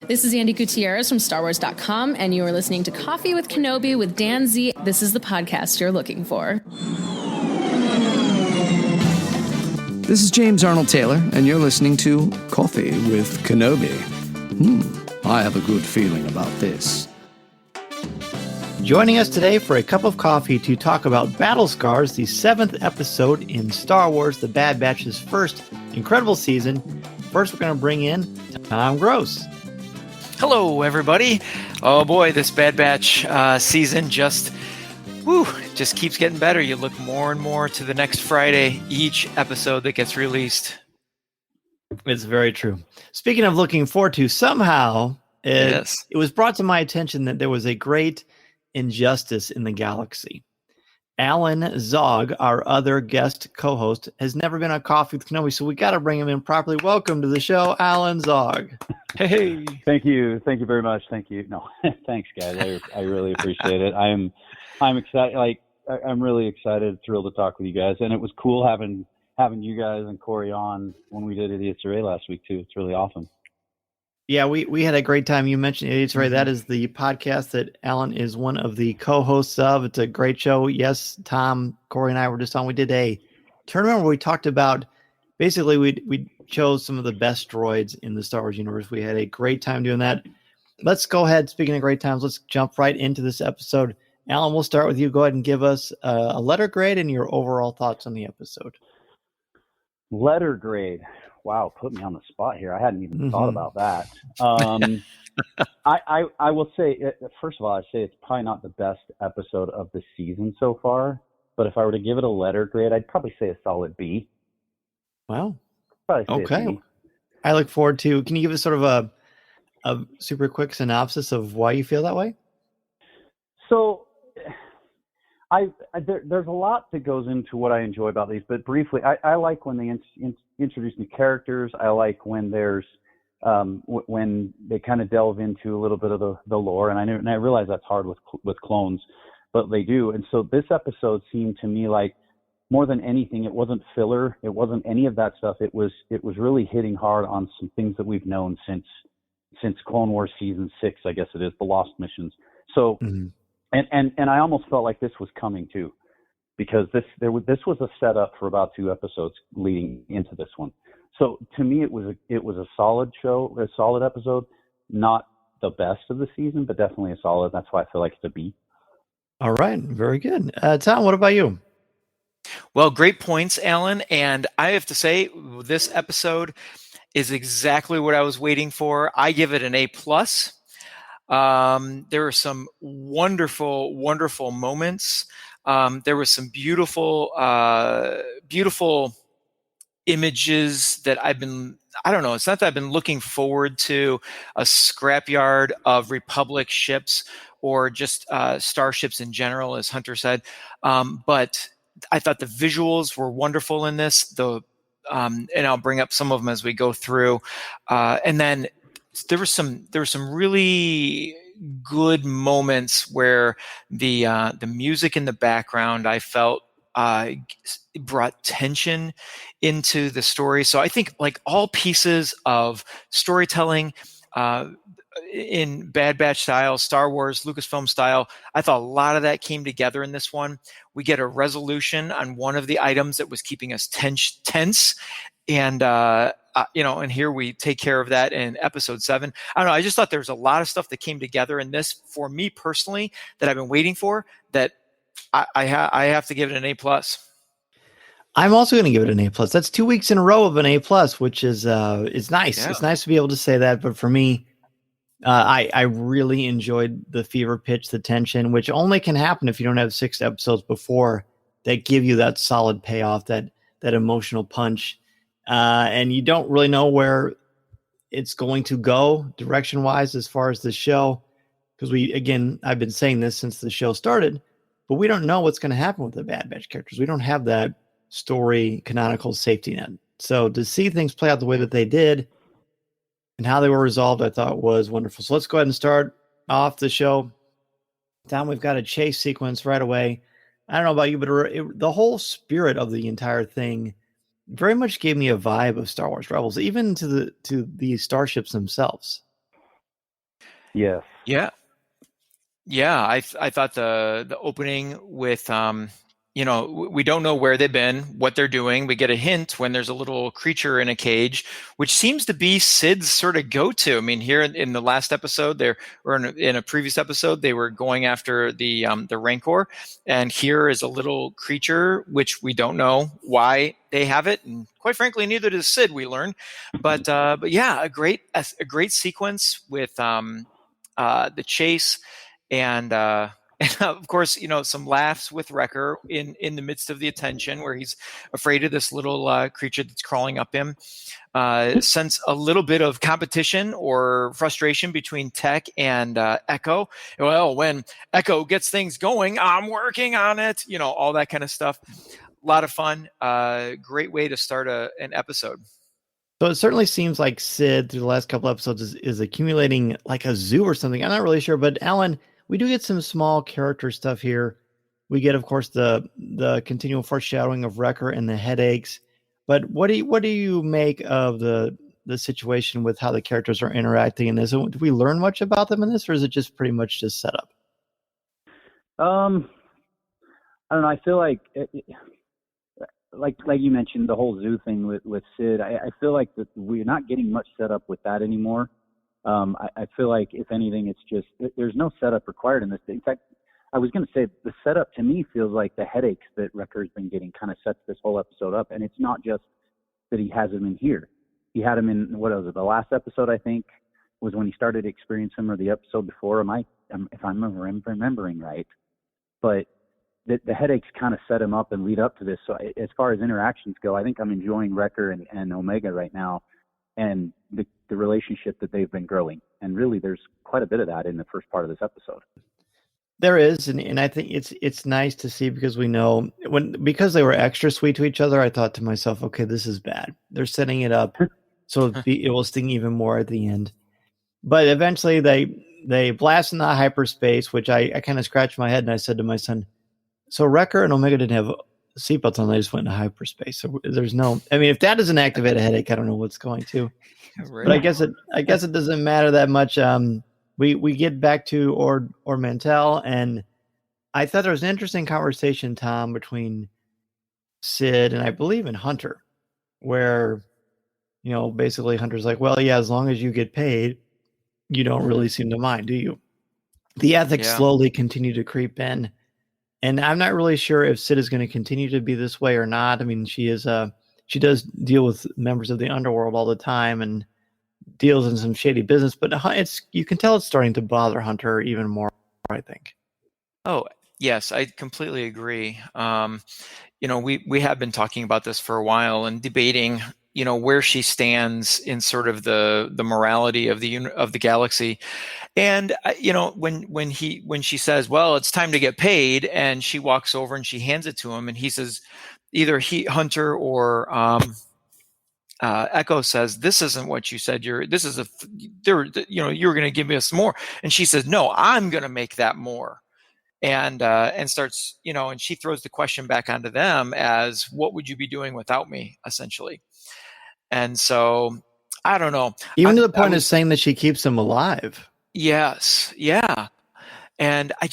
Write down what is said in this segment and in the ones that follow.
This is Andy Gutierrez from StarWars.com, and you are listening to Coffee with Kenobi with Dan Z. This is the podcast you're looking for. This is James Arnold Taylor, and you're listening to Coffee with Kenobi. I have a good feeling about this. Joining us today for a cup of coffee to talk about Battle Scars, the 7th episode in Star Wars: The Bad Batch's first incredible season. First, we're going to bring in Tom Gross. Hello, everybody. Oh boy, this Bad Batch season just keeps getting better. You look more and more to the next Friday, each episode that gets released. It's very true. Speaking of looking forward to, somehow it was brought to my attention that there was a great injustice in the galaxy. Alan Zaugg, our other guest co-host, has never been on Coffee with Kenobi, so we got to bring him in properly. Welcome to the show, Alan Zaugg. Hey. Thank you very much. Thank you. No, thanks, guys. I really appreciate it. I'm excited. I'm really excited, thrilled to talk with you guys, and it was cool having you guys and Corey on when we did Idiots Array last week too. It's really awesome. Yeah, we had a great time. You mentioned Idiots Array. That is the podcast that Alan is one of the co-hosts of. It's a great show. Yes, Tom, Corey, and I were just on. We did a tournament where we talked about, basically, we chose some of the best droids in the Star Wars universe. We had a great time doing that. Let's go ahead. Speaking of great times, let's jump right into this episode. Alan, we'll start with you. Go ahead and give us a letter grade and your overall thoughts on the episode. Letter grade. Wow, put me on the spot here. I hadn't even thought about that. I will say, first of all, I'd say it's probably not the best episode of the season so far. But if I were to give it a letter grade, I'd probably say a solid B. Wow. Okay. I look forward to. Can you give us sort of a super quick synopsis of why you feel that way? So, there's a lot that goes into what I enjoy about these, but briefly, I like when they introduce new characters. I like when there's when they kind of delve into a little bit of the lore, and I realize that's hard with clones, but they do. And so this episode seemed to me like, more than anything, it wasn't filler. It wasn't any of that stuff. It was really hitting hard on some things that we've known since Clone Wars season 6, I guess it is, the Lost Missions. So. Mm-hmm. And I almost felt like this was coming too, because this was a setup for about 2 episodes leading into this one. So to me, it was a solid show, a solid episode, not the best of the season, but definitely a solid. That's why I feel like it's a B. All right, very good. Tom, what about you? Well, great points, Alan. And I have to say, this episode is exactly what I was waiting for. I give it an A+. There were some wonderful, wonderful moments. There were some beautiful images that it's not that I've been looking forward to a scrapyard of Republic ships or just starships in general, as Hunter said. But I thought the visuals were wonderful in this, and I'll bring up some of them as we go through. And then there were some really good moments where the music in the background, I felt brought tension into the story. So I think like all pieces of storytelling in Bad Batch style, Star Wars, Lucasfilm style, I thought a lot of that came together in this one. We get a resolution on one of the items that was keeping us tense. And, and here we take care of that in episode 7. I don't know. I just thought there was a lot of stuff that came together in this for me personally that I've been waiting for, that I have to give it an A+. I'm also going to give it an A+. That's 2 weeks in a row of an A+, which is it's nice. Yeah. It's nice to be able to say that. But for me, I really enjoyed the fever pitch, the tension, which only can happen if you don't have 6 episodes before that give you that solid payoff, that emotional punch. And you don't really know where it's going to go direction-wise as far as the show. Because I've been saying this since the show started, but we don't know what's going to happen with the Bad Batch characters. We don't have that story canonical safety net. So to see things play out the way that they did and how they were resolved, I thought was wonderful. So let's go ahead and start off the show. Tom, we've got a chase sequence right away. I don't know about you, but the whole spirit of the entire thing very much gave me a vibe of Star Wars Rebels, even to the starships themselves. Yes. Yeah. Yeah, I thought the opening with we don't know where they've been, what they're doing. We get a hint when there's a little creature in a cage, which seems to be Sid's sort of go-to. I mean, here in the last episode, in a previous episode, they were going after the Rancor, and here is a little creature which we don't know why they have it, and quite frankly, neither does Sid. We learn, but yeah, a great sequence with the chase. And of course, some laughs with Wrecker in the midst of the attention, where he's afraid of this little creature that's crawling up him. Sense a little bit of competition or frustration between Tech and Echo. Well, when Echo gets things going, I'm working on it. All that kind of stuff. A lot of fun. Great way to start an episode. So it certainly seems like Sid, through the last couple episodes, is accumulating like a zoo or something. I'm not really sure, but Alan, we do get some small character stuff here. We get, of course, the continual foreshadowing of Wrecker and the headaches. But what do you make of the situation with how the characters are interacting in this? Do we learn much about them in this, or is it just pretty much just set up? I don't know. I feel like like you mentioned, the whole zoo thing with Sid. I feel like that we're not getting much set up with that anymore. I feel like, if anything, it's just there's no setup required in this. In fact, I was going to say the setup to me feels like the headaches that Wrecker's been getting kind of sets this whole episode up. And it's not just that he has them in here. He had them in, what was it, the last episode, I think, was when he started experiencing them, or the episode before. If I'm remembering right. But the headaches kind of set him up and lead up to this. So as far as interactions go, I think I'm enjoying Wrecker and Omega right now, and the relationship that they've been growing. And really, there's quite a bit of that in the first part of this episode. There is, and I think it's nice to see, because we know because they were extra sweet to each other. I thought to myself, okay, this is bad. They're setting it up so it will sting even more at the end. But eventually, they blast into hyperspace, which I kind of scratched my head and I said to my son, so Wrecker and Omega didn't have seatbelts on; they just went into hyperspace. So there's no. I mean, if that doesn't activate a headache, I don't know what's going to. Right. But I guess it doesn't matter that much. We get back to Ord Mantell, and I thought there was an interesting conversation, Tom, between Sid and I believe in Hunter, where basically Hunter's like, well, yeah, as long as you get paid, you don't really seem to mind, do you? The ethics slowly continue to creep in. And I'm not really sure if Sid is going to continue to be this way or not. I mean, she does deal with members of the underworld all the time and deals in some shady business, but you can tell it's starting to bother Hunter even more, I think. Oh, yes, I completely agree. We have been talking about this for a while and debating, where she stands in sort of the morality of the galaxy. And when she says, well, it's time to get paid, and she walks over and she hands it to him, and he says, either Hunter or Echo says, this isn't what you said. You were going to give us more. And she says, no, I'm going to make that more. And starts, and she throws the question back onto them as, what would you be doing without me, essentially? And so, I don't know. Even to the point of saying that she keeps him alive. Yes. Yeah. And I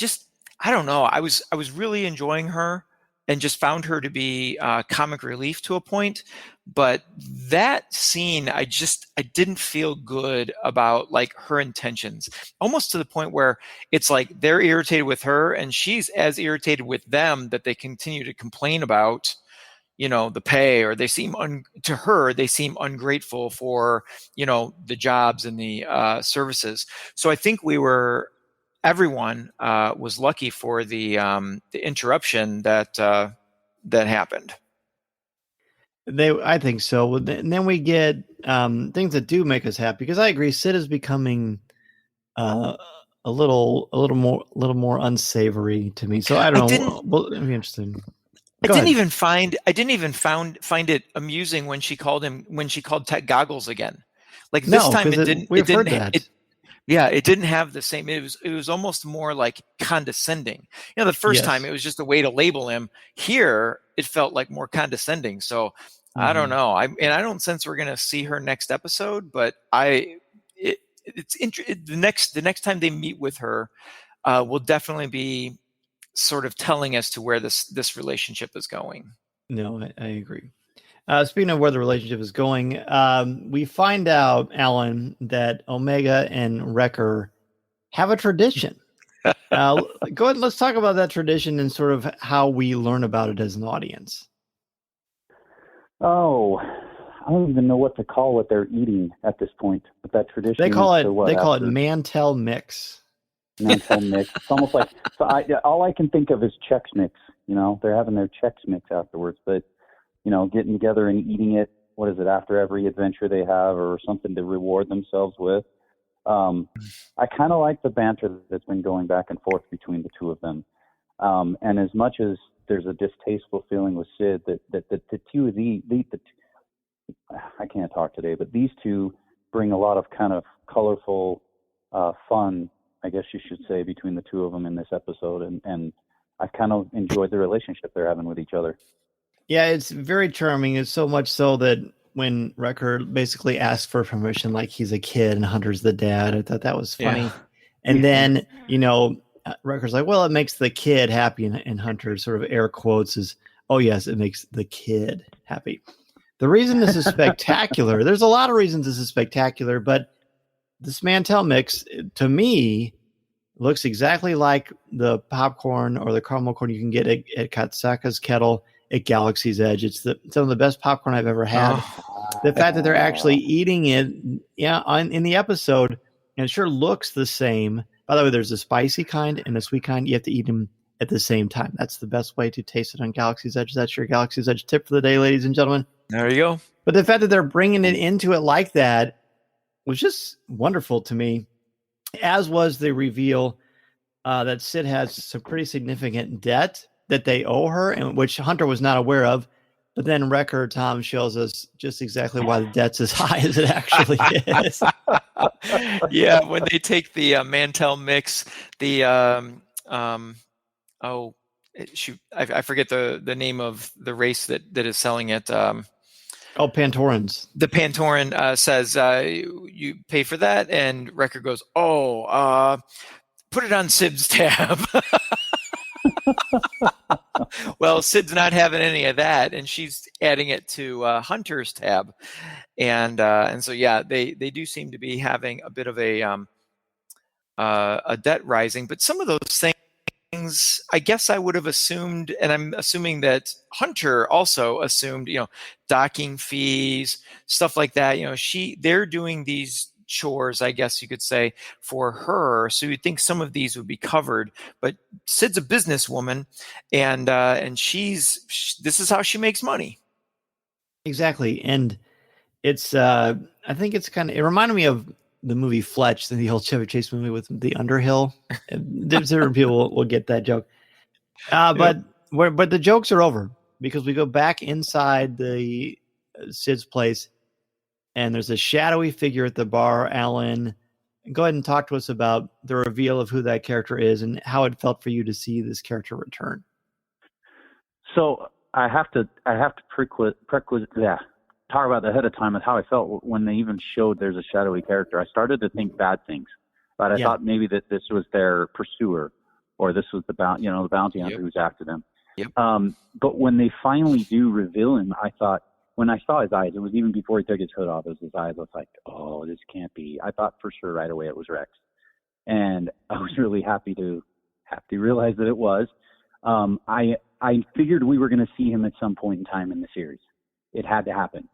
don't know. I was really enjoying her and just found her to be comic relief to a point. But that scene, I didn't feel good about, like, her intentions, almost to the point where it's like they're irritated with her and she's as irritated with them that they continue to complain about, the pay, or they seem to her, they seem ungrateful for, the jobs and the services. So I think everyone was lucky for the interruption that happened. I think so. And then we get things that do make us happy, because I agree, Sid is becoming a little more unsavory to me. So I don't know. Well, it'd be interesting. I didn't even find it amusing when she called Tech goggles again. Like this time it didn't. We've heard that. It didn't have the same. It was almost more like condescending. The first time it was just a way to label him. Here it felt like more condescending. So I don't know. I don't sense we're going to see her next episode, but the next time they meet with her will definitely be sort of telling as to where this relationship is going. No, I agree. Speaking of where the relationship is going, we find out, Alan, that Omega and Wrecker have a tradition. Go ahead, let's talk about that tradition and sort of how we learn about it as an audience. Oh, I don't even know what to call what they're eating at this point. But that tradition, they call it Mantel Mix. Mantel Mix. It's almost like all I can think of is Chex Mix. They're having their Chex Mix afterwards, but getting together and eating it. What is it, after every adventure they have, or something to reward themselves with? I kind of like the banter that's been going back and forth between the two of them. And as much as there's a distasteful feeling with Sid, that the two of I can't talk today, but these two bring a lot of kind of colorful fun, I guess you should say, between the two of them in this episode. And I've kind of enjoyed the relationship they're having with each other. Yeah, it's very charming. It's so much so that when Wrecker basically asks for permission, like he's a kid and Hunter's the dad, I thought that was funny. Yeah. And then, Wrecker's like, well, it makes the kid happy. And Hunter sort of air quotes is, oh, yes, it makes the kid happy. The reason this is spectacular, there's a lot of reasons this is spectacular, but this Mantel Mix, to me, looks exactly like the popcorn or the caramel corn you can get at Katsaka's Kettle at Galaxy's Edge. It's some of the best popcorn I've ever had. The fact that they're actually eating it, in the episode, and it sure looks the same. By the way, there's a spicy kind and a sweet kind. You have to eat them at the same time. That's the best way to taste it on Galaxy's Edge. That's your Galaxy's Edge tip for the day, ladies and gentlemen. There you go. But the fact that they're bringing it into it like that was just wonderful to me, as was the reveal that Sid has some pretty significant debt that they owe her, and which Hunter was not aware of. But then Wrecker Tom shows us just exactly why the debt's as high as it actually is. Yeah, when they take the Mantel Mix, the I forget the name of the race that is selling it. Pantorans. The Pantoran says, you pay for that, and Wrecker goes, put it on Sid's tab. Well, Sid's not having any of that, and she's adding it to Hunter's tab, and so yeah, they do seem to be having a bit of a debt rising. But some of those things, I guess I would have assumed, and I'm assuming that Hunter also assumed, docking fees, stuff like that. They're doing these chores, I guess you could say, for her. So you'd think some of these would be covered, but Sid's a businesswoman, and this is how she makes money. Exactly. And it's, I think it's it reminded me of the movie Fletch, the old Chevy Chase movie with the Underhill. Different people will get that joke. But the jokes are over, because we go back inside the Sid's place, and there's a shadowy figure at the bar. Alan, go ahead and talk to us about the reveal of who that character is and how it felt for you to see this character return. So I have to talk about the ahead of time of how I felt when they even showed there's a shadowy character. I started to think bad things, but I thought maybe that this was their pursuer, or this was the bounty hunter who's after them. Yep. But when they finally do reveal him, I thought, when I saw his eyes, it was even before he took his hood off, it was his eyes. I was like, oh, this can't be. I thought for sure right away it was Rex. And I was really happy to realize that it was. I figured we were going to see him at some point in time in the series. It had to happen.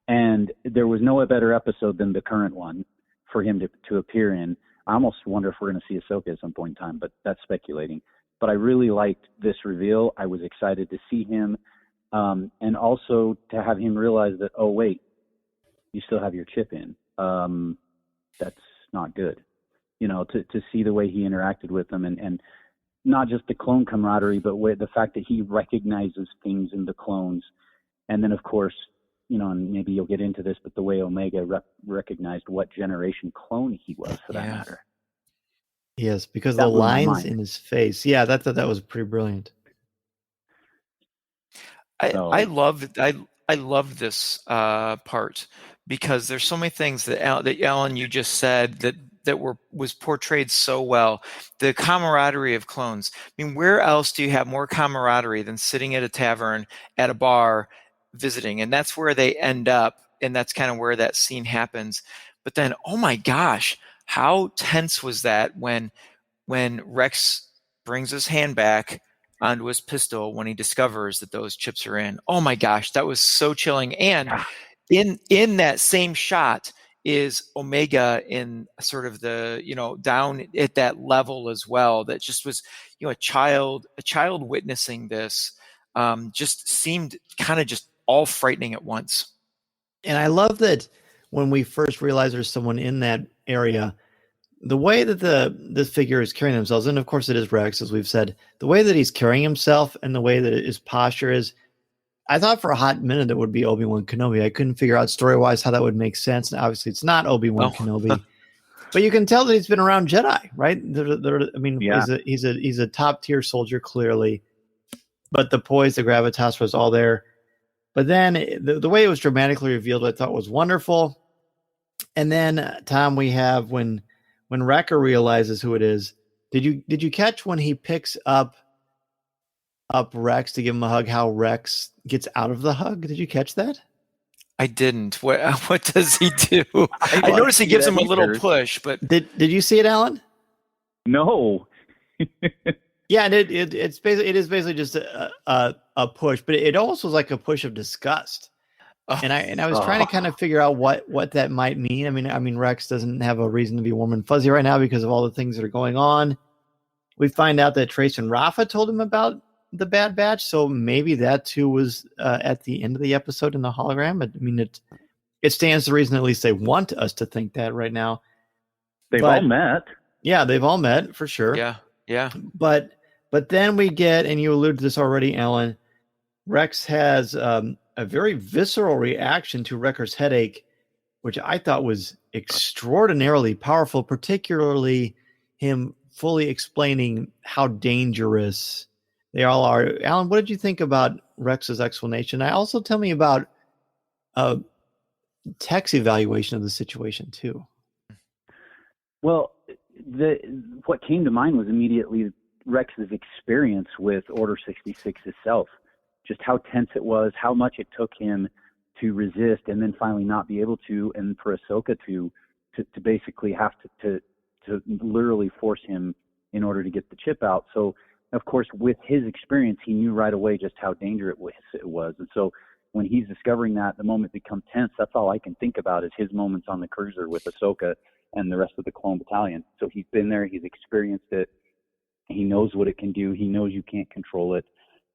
And there was no better episode than the current one for him to appear in. I almost wonder if we're going to see Ahsoka at some point in time, but that's speculating. But I really liked this reveal. I was excited to see him. And also to have him realize that, oh, wait, you still have your chip in. That's not good. To see the way he interacted with them, and not just the clone camaraderie, but the fact that he recognizes things in the clones. And then, of course, and maybe you'll get into this, but the way Omega recognized what generation clone he was, for that matter. Yes, because the lines in his face. Yeah, that was pretty brilliant. I love this part, because there's so many things that Alan, you just said that was portrayed so well. The camaraderie of clones. I mean, where else do you have more camaraderie than sitting at a tavern, at a bar, visiting? And that's where they end up, and that's kind of where that scene happens. But then, oh my gosh, how tense was that when Rex brings his hand back onto his pistol when he discovers that those chips are in? Oh my gosh, that was so chilling. And in that same shot is Omega in sort of the, down at that level as well. That just was, a child witnessing this, just seemed kind of just all frightening at once. And I love that when we first realize there's someone in that area, the way that this figure is carrying themselves, and of course it is Rex, as we've said, the way that he's carrying himself and the way that his posture is, I thought for a hot minute it would be Obi-Wan Kenobi. I couldn't figure out story-wise how that would make sense. And obviously it's not Obi-Wan Kenobi. But you can tell that he's been around Jedi, right? He's a top-tier soldier, clearly. But the poise, the gravitas was all there. But then the way it was dramatically revealed, I thought was wonderful. And then, Tom, we have when Wrecker realizes who it is. Did you catch when he picks up Rex to give him a hug, how Rex gets out of the hug? Did you catch that? I didn't. What does he do? I noticed he gives him a little push, but did you see it, Alan? No. Yeah, and it is basically just a push, but it almost was like a push of disgust. And I was trying to kind of figure out what that might mean. I mean, Rex doesn't have a reason to be warm and fuzzy right now because of all the things that are going on. We find out that Trace and Rafa told him about the Bad Batch, so maybe that too was at the end of the episode in the hologram. I mean, it stands to reason, at least they want us to think that right now. They've all met. Yeah, they've all met for sure. Yeah. But then we get, and you alluded to this already, Alan, Rex has a very visceral reaction to Wrecker's headache, which I thought was extraordinarily powerful, particularly him fully explaining how dangerous they all are. Alan, what did you think about Rex's explanation? Also tell me about Tech's evaluation of the situation too. Well, what came to mind was immediately Rex's experience with Order 66 itself, just how tense it was, how much it took him to resist and then finally not be able to, and for Ahsoka to basically have to literally force him in order to get the chip out. So, of course, with his experience, he knew right away just how dangerous it was. And so when he's discovering that, the moment becomes tense, that's all I can think about is his moments on the cruiser with Ahsoka and the rest of the clone battalion. So he's been there, he's experienced it, he knows what it can do, he knows you can't control it.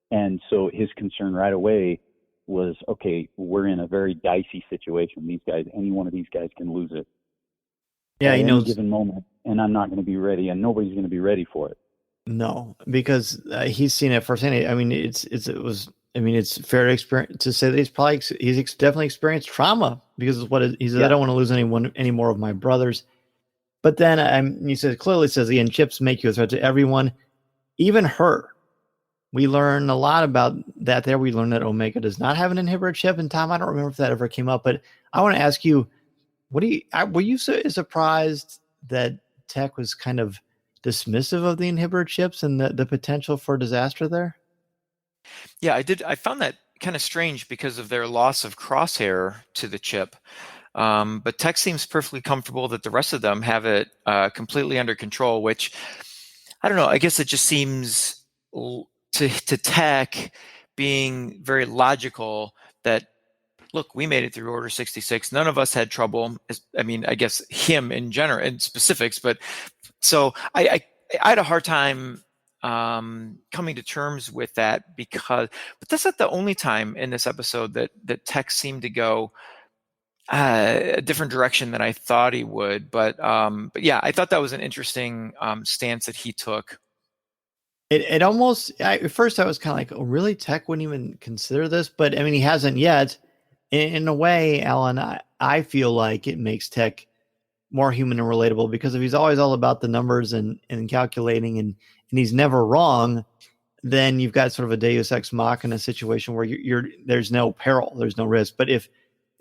And so his concern right away was, okay, we're in a very dicey situation. These guys, any one of these guys can lose it. Yeah, at he knows. any given moment, and I'm not going to be ready, and nobody's going to be ready for it. No, because he's seen it firsthand. I mean, it's fair to say that he's definitely experienced trauma because of what he says. I don't want to lose any more of my brothers. But then he clearly says again, chips make you a threat to everyone, even her. We learn a lot about that there. We learn that Omega does not have an inhibitor chip. And Tom, I don't remember if that ever came up, but I want to ask you, were you surprised that Tech was kind of dismissive of the inhibitor chips and the potential for disaster there? Yeah, I did. I found that kind of strange because of their loss of Crosshair to the chip. But Tech seems perfectly comfortable that the rest of them have it completely under control, which, I don't know, I guess it just seems to Tech being very logical that, look, we made it through Order 66. None of us had trouble. I mean, I guess him in general, in specifics, but so I had a hard time coming to terms with that but that's not the only time in this episode that Tech seemed to go a different direction than I thought he would. But yeah, I thought that was an interesting stance that he took. It almost, at first I was kind of like, oh, really? Tech wouldn't even consider this? But I mean, he hasn't yet. In a way, Alan, I feel like it makes Tech more human and relatable because if he's always all about the numbers and calculating and he's never wrong, then you've got sort of a Deus Ex Machina situation where there's no peril, there's no risk. But if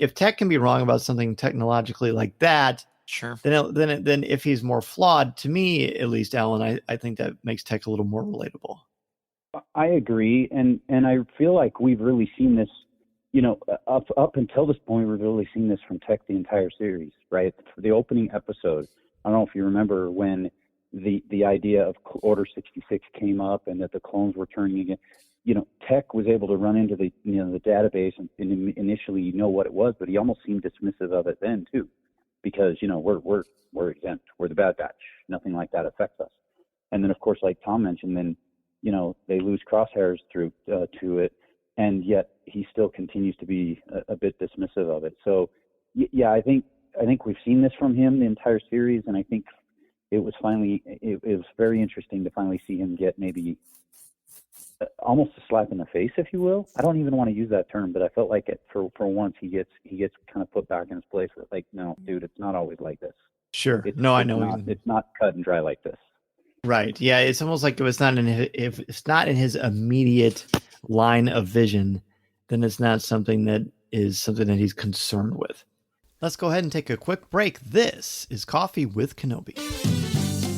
if Tech can be wrong about something technologically like that, Sure. Then if he's more flawed, to me at least, Alan, I think that makes Tech a little more relatable. I agree, and I feel like we've really seen this, up until this point, we've really seen this from Tech the entire series, right? For the opening episode, I don't know if you remember when the idea of Order 66 came up and that the clones were turning again. Tech was able to run into the database and initially what it was, but he almost seemed dismissive of it then too, because we're exempt, we're the Bad Batch, nothing like that affects us. And then of course, like Tom mentioned, then they lose Crosshairs through to it, and yet he still continues to be a bit dismissive of it. So yeah, I think we've seen this from him the entire series, and I think it was very interesting to finally see him get maybe almost a slap in the face, if you will. I don't even want to use that term, but I felt like it for once he gets kind of put back in his place. Like, no, dude, it's not always like this. Sure. I know. It's not cut and dry like this. Right. Yeah. It's almost like if it's not in his immediate line of vision, then it's not something that he's concerned with. Let's go ahead and take a quick break. This is Coffee with Kenobi.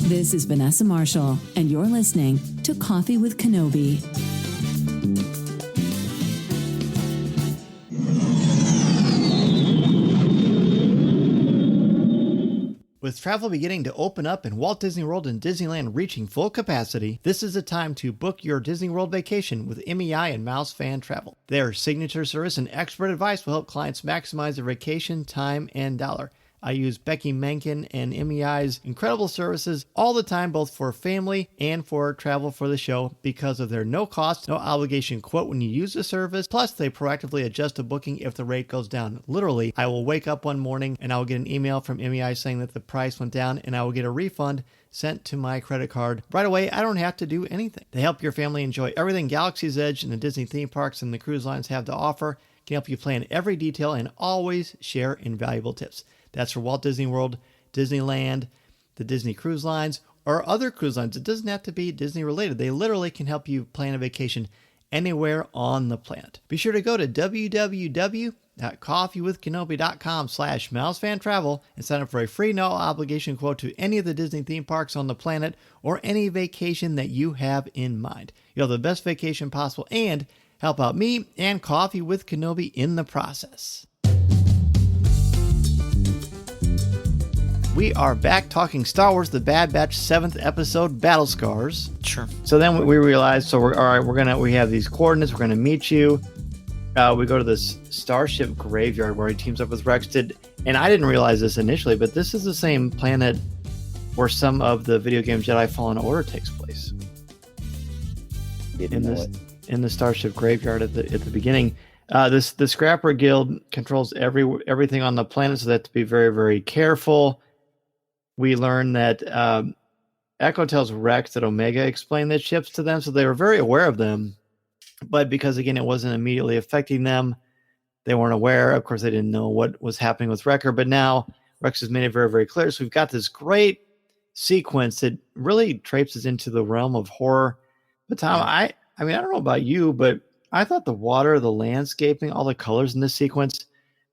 This is Vanessa Marshall, and you're listening to Coffee with Kenobi. With travel beginning to open up and Walt Disney World and Disneyland reaching full capacity, this is the time to book your Disney World vacation with MEI and Mouse Fan Travel. Their signature service and expert advice will help clients maximize their vacation, time, and dollar. I use Becky Menken and MEI's incredible services all the time, both for family and for travel for the show, because of their no cost, no obligation quote when you use the service. Plus, they proactively adjust a booking if the rate goes down. Literally, I will wake up one morning and I will get an email from MEI saying that the price went down, and I will get a refund sent to my credit card right away. I don't have to do anything. They help your family enjoy everything Galaxy's Edge and the Disney theme parks and the cruise lines have to offer. Can help you plan every detail and always share invaluable tips. That's for Walt Disney World, Disneyland, the Disney Cruise Lines, or other cruise lines. It doesn't have to be Disney related. They literally can help you plan a vacation anywhere on the planet. Be sure to go to www.coffeewithkenobi.com/mousefantravel and sign up for a free no obligation quote to any of the Disney theme parks on the planet or any vacation that you have in mind. You'll have the best vacation possible and help out me and Coffee with Kenobi in the process. We are back talking Star Wars: The Bad Batch 7th episode, Battle Scars. Sure. So then we realized, we have these coordinates, we're gonna meet you. We go to this starship graveyard where he teams up with Rex. And I didn't realize this initially, but this is the same planet where some of the video game Jedi Fallen Order takes place. In the starship graveyard at the beginning. The Scrapper Guild controls everything on the planet, so they have to be very, very careful. We learn that Echo tells Rex that Omega explained the ships to them, so they were very aware of them. But because, again, it wasn't immediately affecting them, they weren't aware. Of course, they didn't know what was happening with Wrecker, but now Rex has made it very, very clear. So we've got this great sequence that really traipses into the realm of horror. But Tom, I mean, I don't know about you, but I thought the water, the landscaping, all the colors in this sequence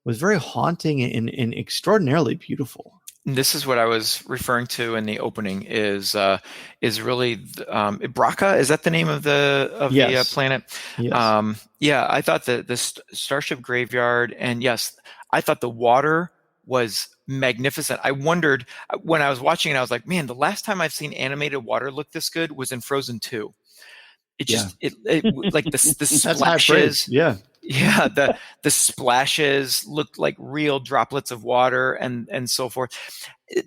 was very haunting and extraordinarily beautiful. This is what I was referring to in the opening. Is really Braca? Is that the name of the planet? Yes. I thought the starship graveyard, and yes, I thought the water was magnificent. I wondered when I was watching it, I was like, man, the last time I've seen animated water look this good was in Frozen 2. It just it like the splashes. Yeah, the splashes looked like real droplets of water and so forth.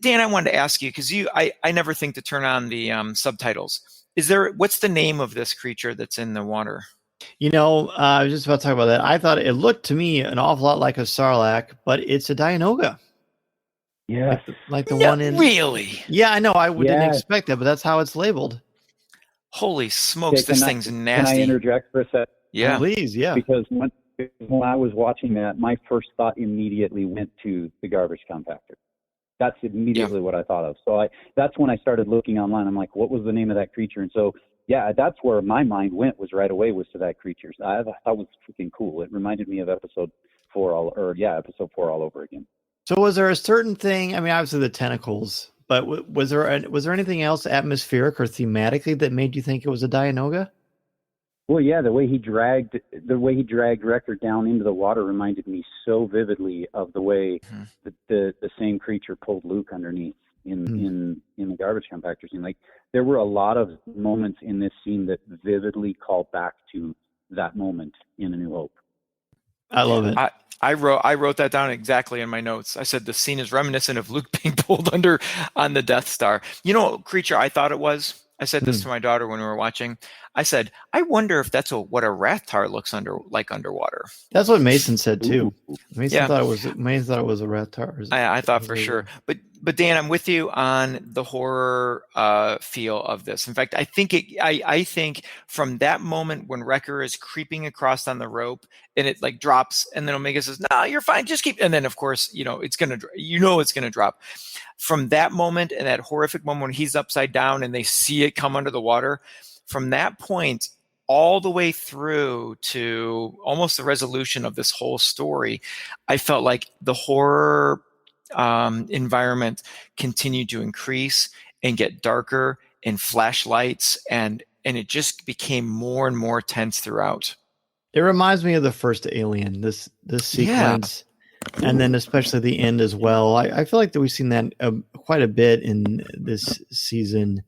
Dan, I wanted to ask you, because I never think to turn on the subtitles. What's the name of this creature that's in the water? I was just about to talk about that. I thought it looked to me an awful lot like a Sarlacc, but it's a Dianoga. Yeah, like the one in. Really? Yeah, I know. I didn't expect that, but that's how it's labeled. Holy smokes, this thing's nasty. Can I interject for a sec? Yeah. Please, yeah. Because when I was watching that, my first thought immediately went to the garbage compactor. That's immediately what I thought of. So that's when I started looking online. I'm like, what was the name of that creature? And so, yeah, that's where my mind went, was right away was to that creature. I thought it was freaking cool. It reminded me of episode episode 4 all over again. So was there a certain thing? I mean, obviously the tentacles, but was there anything else atmospheric or thematically that made you think it was a Dianoga? Well, yeah, the way he dragged Wrecker down into the water reminded me so vividly of the way the same creature pulled Luke underneath in the garbage compactor scene. Like, there were a lot of moments in this scene that vividly called back to that moment in A New Hope. I love it. I wrote that down exactly in my notes. I said the scene is reminiscent of Luke being pulled under on the Death Star. You know what creature I thought it was? I said this to my daughter when we were watching. I said, I wonder if that's what a Rathtar looks like underwater. That's what Mason said too. Mason Yeah. thought it was a Rathtar. I thought for sure. But Dan, I'm with you on the horror feel of this. In fact, I think from that moment when Wrecker is creeping across on the rope and it like drops, and then Omega says, "No, you're fine, just keep." And then of course, it's gonna drop. From that moment and that horrific moment when he's upside down and they see it come under the water, from that point all the way through to almost the resolution of this whole story, I felt like the horror environment continued to increase and get darker, and flashlights, and it just became more and more tense throughout. It reminds me of the first Alien, this sequence, and then especially the end as well. I feel like that we've seen that quite a bit in this season,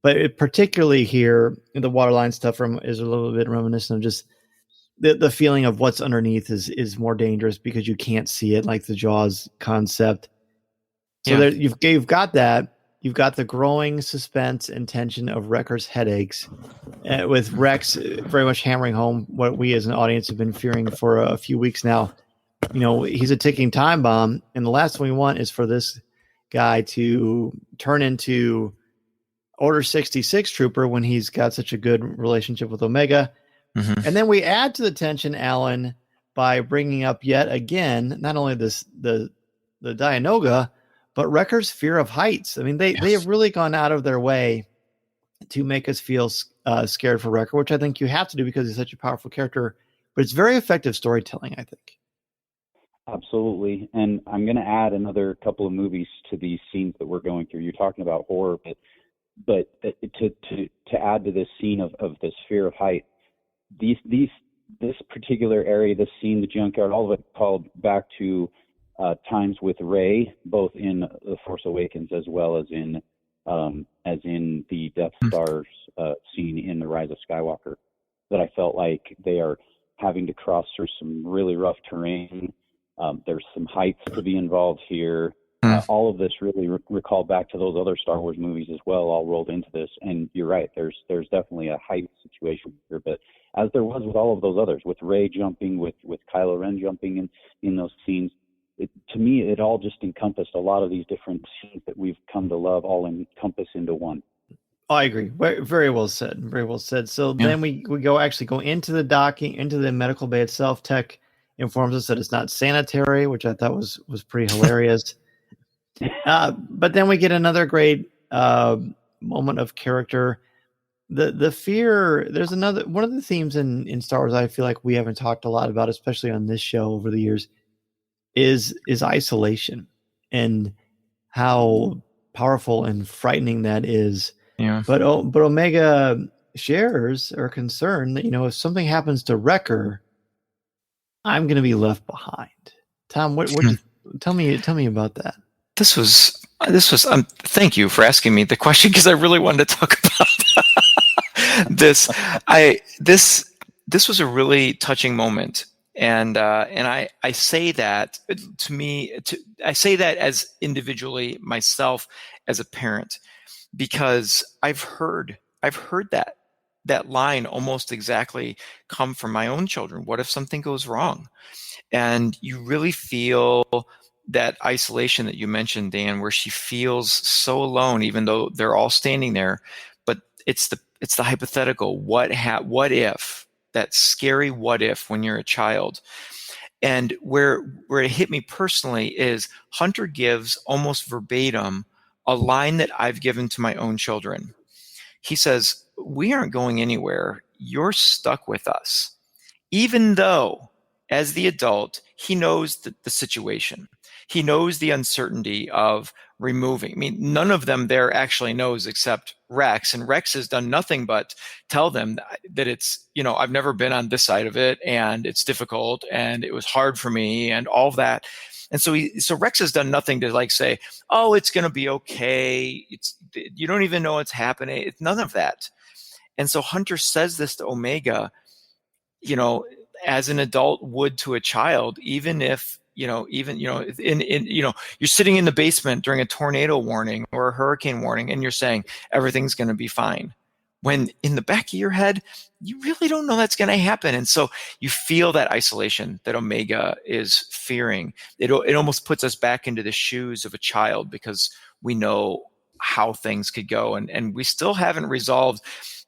but particularly here, the waterline stuff is a little bit reminiscent of just the feeling of what's underneath is more dangerous because you can't see it, like the Jaws concept. So there, you've got that. You've got the growing suspense and tension of Wrecker's headaches, with Rex very much hammering home what we as an audience have been fearing for a few weeks now. He's a ticking time bomb, and the last thing we want is for this guy to turn into Order 66 Trooper when he's got such a good relationship with Omega. Mm-hmm. And then we add to the tension, Alan, by bringing up yet again not only the Dianoga, but Wrecker's fear of heights. I mean, they have really gone out of their way to make us feel scared for Wrecker, which I think you have to do because he's such a powerful character. But it's very effective storytelling, I think. Absolutely. And I'm going to add another couple of movies to these scenes that we're going through. You're talking about horror, but to add to this scene of this fear of height, this particular area, this scene, the junkyard, all of it called back to times with Rey, both in The Force Awakens as well as in the Death Star's scene in The Rise of Skywalker, that I felt like they are having to cross through some really rough terrain. There's some heights to be involved here. All of this really recalled back to those other Star Wars movies as well, all rolled into this. And you're right, there's definitely a height situation here, but as there was with all of those others, with Rey jumping, with Kylo Ren jumping in those scenes, to me, it all just encompassed a lot of these different scenes that we've come to love, all encompassed into one. I agree. Very well said. Very well said. So then we go into the docking, into the medical bay itself. Tech informs us that it's not sanitary, which I thought was pretty hilarious. But then we get another great moment of character. The fear. There's another one of the themes in Star Wars I feel like we haven't talked a lot about, especially on this show over the years, is isolation and how powerful and frightening that is. Yeah. But Omega shares are concerned that if something happens to Wrecker, I'm going to be left behind. Tom, what tell me about that. This was thank you for asking me the question, because I really wanted to talk about this. This was a really touching moment. And I say that I say that as individually myself as a parent, because I've heard that line almost exactly come from my own children. What if something goes wrong? And you really feel that isolation that you mentioned, Dan, where she feels so alone, even though they're all standing there. But it's the hypothetical. What if? That scary what if when you're a child. And where it hit me personally is Hunter gives almost verbatim a line that I've given to my own children. He says, "We aren't going anywhere. You're stuck with us." Even though, as the adult, he knows the situation. He knows the uncertainty of removing. I mean, none of them there actually knows except Rex. And Rex has done nothing but tell them that it's, I've never been on this side of it, and it's difficult, and it was hard for me, and all of that. And so Rex has done nothing to say, oh, it's going to be okay. You don't even know what's happening. It's none of that. And so Hunter says this to Omega, as an adult would to a child, even if, you're sitting in the basement during a tornado warning or a hurricane warning, and you're saying everything's going to be fine, when in the back of your head, you really don't know that's going to happen. And so you feel that isolation that Omega is fearing. It almost puts us back into the shoes of a child, because we know how things could go. And we still haven't resolved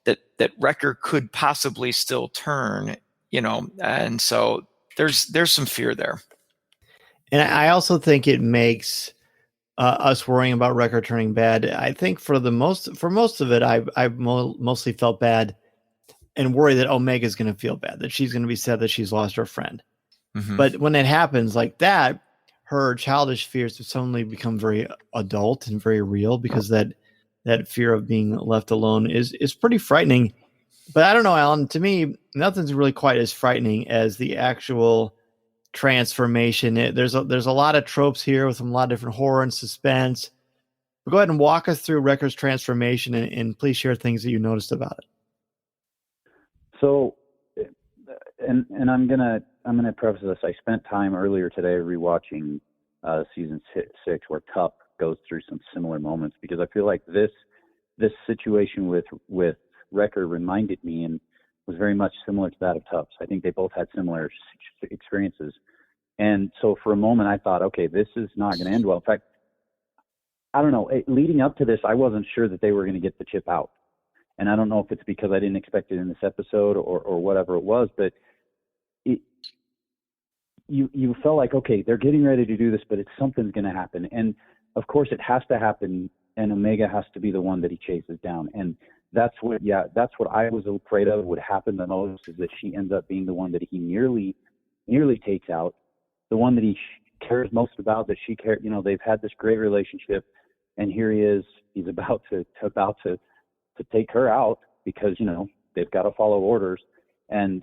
that Wrecker could possibly still turn, and so there's some fear there. And I also think it makes us worrying about Wrecker turning bad. I think for most of it, I've mostly felt bad and worried that Omega's going to feel bad, that she's going to be sad that she's lost her friend. Mm-hmm. But when it happens like that, her childish fears suddenly become very adult and very real, because that fear of being left alone is pretty frightening. But I don't know, Alan, to me, nothing's really quite as frightening as the actual transformation. There's a lot of tropes here with a lot of different horror and suspense. But go ahead and walk us through Wrecker's transformation, and please share things that you noticed about it. So, and I'm gonna preface this. I spent time earlier today rewatching season 6, where Tup goes through some similar moments, because I feel like this situation with Wrecker reminded me and was very much similar to that of Tup's. I think they both had similar experiences. And so for a moment I thought, okay, this is not going to end well. In fact, I don't know, leading up to this, I wasn't sure that they were going to get the chip out. And I don't know if it's because I didn't expect it in this episode or whatever it was, but you felt like, okay, they're getting ready to do this, but something's going to happen. And of course it has to happen, and Omega has to be the one that he chases down. And that's what I was afraid of would happen the most, is that she ends up being the one that he nearly takes out, the one that he cares most about, that she cares, they've had this great relationship, and here he's about to take her out, because, they've got to follow orders, and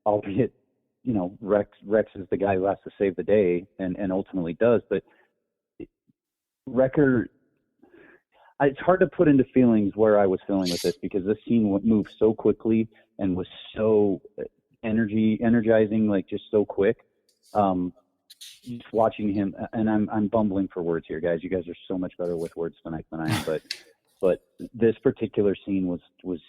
albeit, Rex is the guy who has to save the day and ultimately does, but Wrecker, it's hard to put into feelings where I was feeling with this, because this scene moved so quickly and was so energizing, like just so quick. Just watching him, and I'm bumbling for words here, guys. You guys are so much better with words tonight than I am, but this particular scene was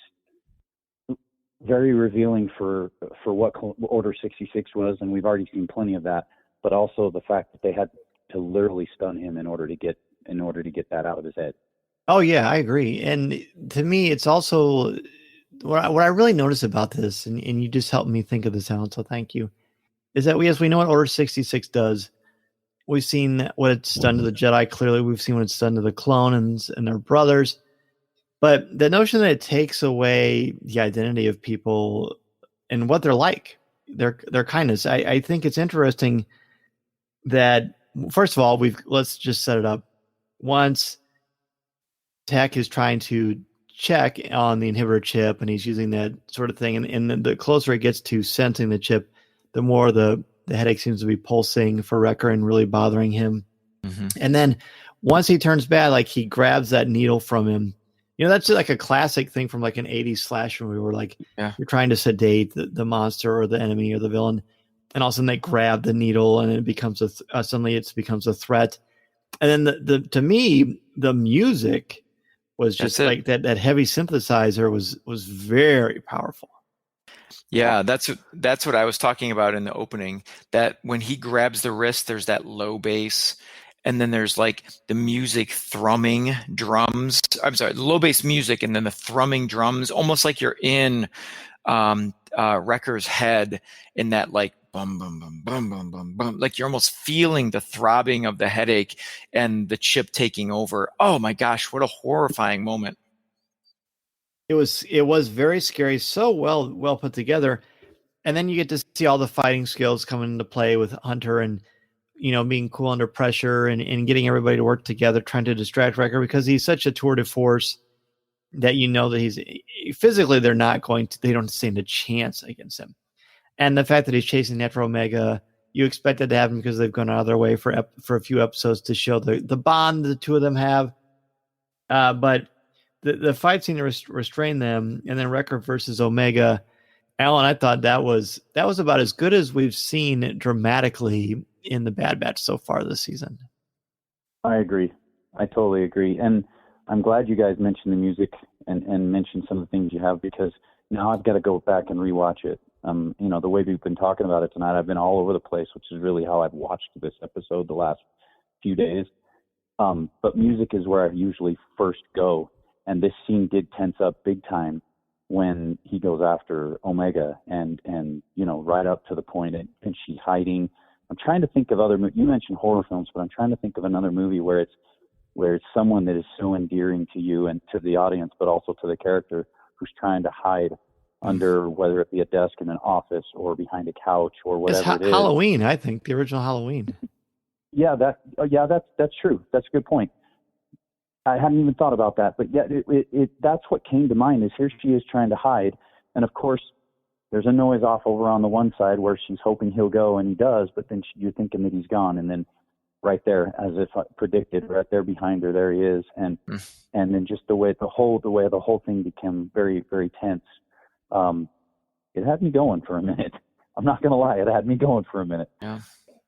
very revealing for what Order 66 was, and we've already seen plenty of that. But also the fact that they had to literally stun him in order to get that out of his head. Oh yeah, I agree. And to me, it's also what I really notice about this, and you just helped me think of this, Alan, so thank you, is that we know what Order 66 does. We've seen what it's done to the Jedi. Clearly, we've seen what it's done to the clones and their brothers. But the notion that it takes away the identity of people and what they're like, their kindness, I think it's interesting that, first of all, let's just set it up. Once Tech is trying to check on the inhibitor chip, and he's using that sort of thing, and the closer it gets to sensing the chip, the more the headache seems to be pulsing for Wrecker and really bothering him. Mm-hmm. And then once he turns bad, like he grabs that needle from him. That's like a classic thing from like an 80s slasher movie where like you're trying to sedate the monster or the enemy or the villain, and all of a sudden they grab the needle and it becomes suddenly it becomes a threat. And then to me, the music was just like that heavy synthesizer was very powerful. Yeah, that's what I was talking about in the opening, that when he grabs the wrist, there's that low bass, and then there's like the music thrumming drums. I'm sorry, low bass music, and then the thrumming drums, almost like you're in Wrecker's head, in that like bum bum bum bum bum bum bum, like you're almost feeling the throbbing of the headache and the chip taking over. Oh my gosh, what a horrifying moment! It was very scary, so well put together. And then you get to see all the fighting skills coming into play with Hunter and, being cool under pressure and getting everybody to work together, trying to distract Wrecker because he's such a tour de force that that he's physically, they don't stand a chance against him. And the fact that he's chasing after Omega, you expect that to happen because they've gone out of their way for a few episodes to show the bond the two of them have. But the fight scene to restrain them, and then Wrecker versus Omega, Alan, I thought that was about as good as we've seen dramatically in the Bad Batch so far this season. I agree. I totally agree. And I'm glad you guys mentioned the music and mentioned some of the things you have, because now I've got to go back and rewatch it. The way we've been talking about it tonight, I've been all over the place, which is really how I've watched this episode the last few days. But music is where I usually first go. And this scene did tense up big time when he goes after Omega and right up to the point and she's hiding. I'm trying to think of other you mentioned horror films, but I'm trying to think of another movie where it's someone that is so endearing to you and to the audience, but also to the character, who's trying to hide under, whether it be a desk in an office or behind a couch or whatever it is. Halloween, I think, the original Halloween. Yeah, that's true. That's a good point. I hadn't even thought about that, but yeah, that's what came to mind. Is here she is trying to hide, and of course, there's a noise off over on the one side where she's hoping he'll go, and he does, but then you're thinking that he's gone, and then right there, as if predicted, right there behind her, there he is, and then just the way the whole thing became very, very tense. It had me going for a minute. I'm not gonna lie, it had me going for a minute. Yeah.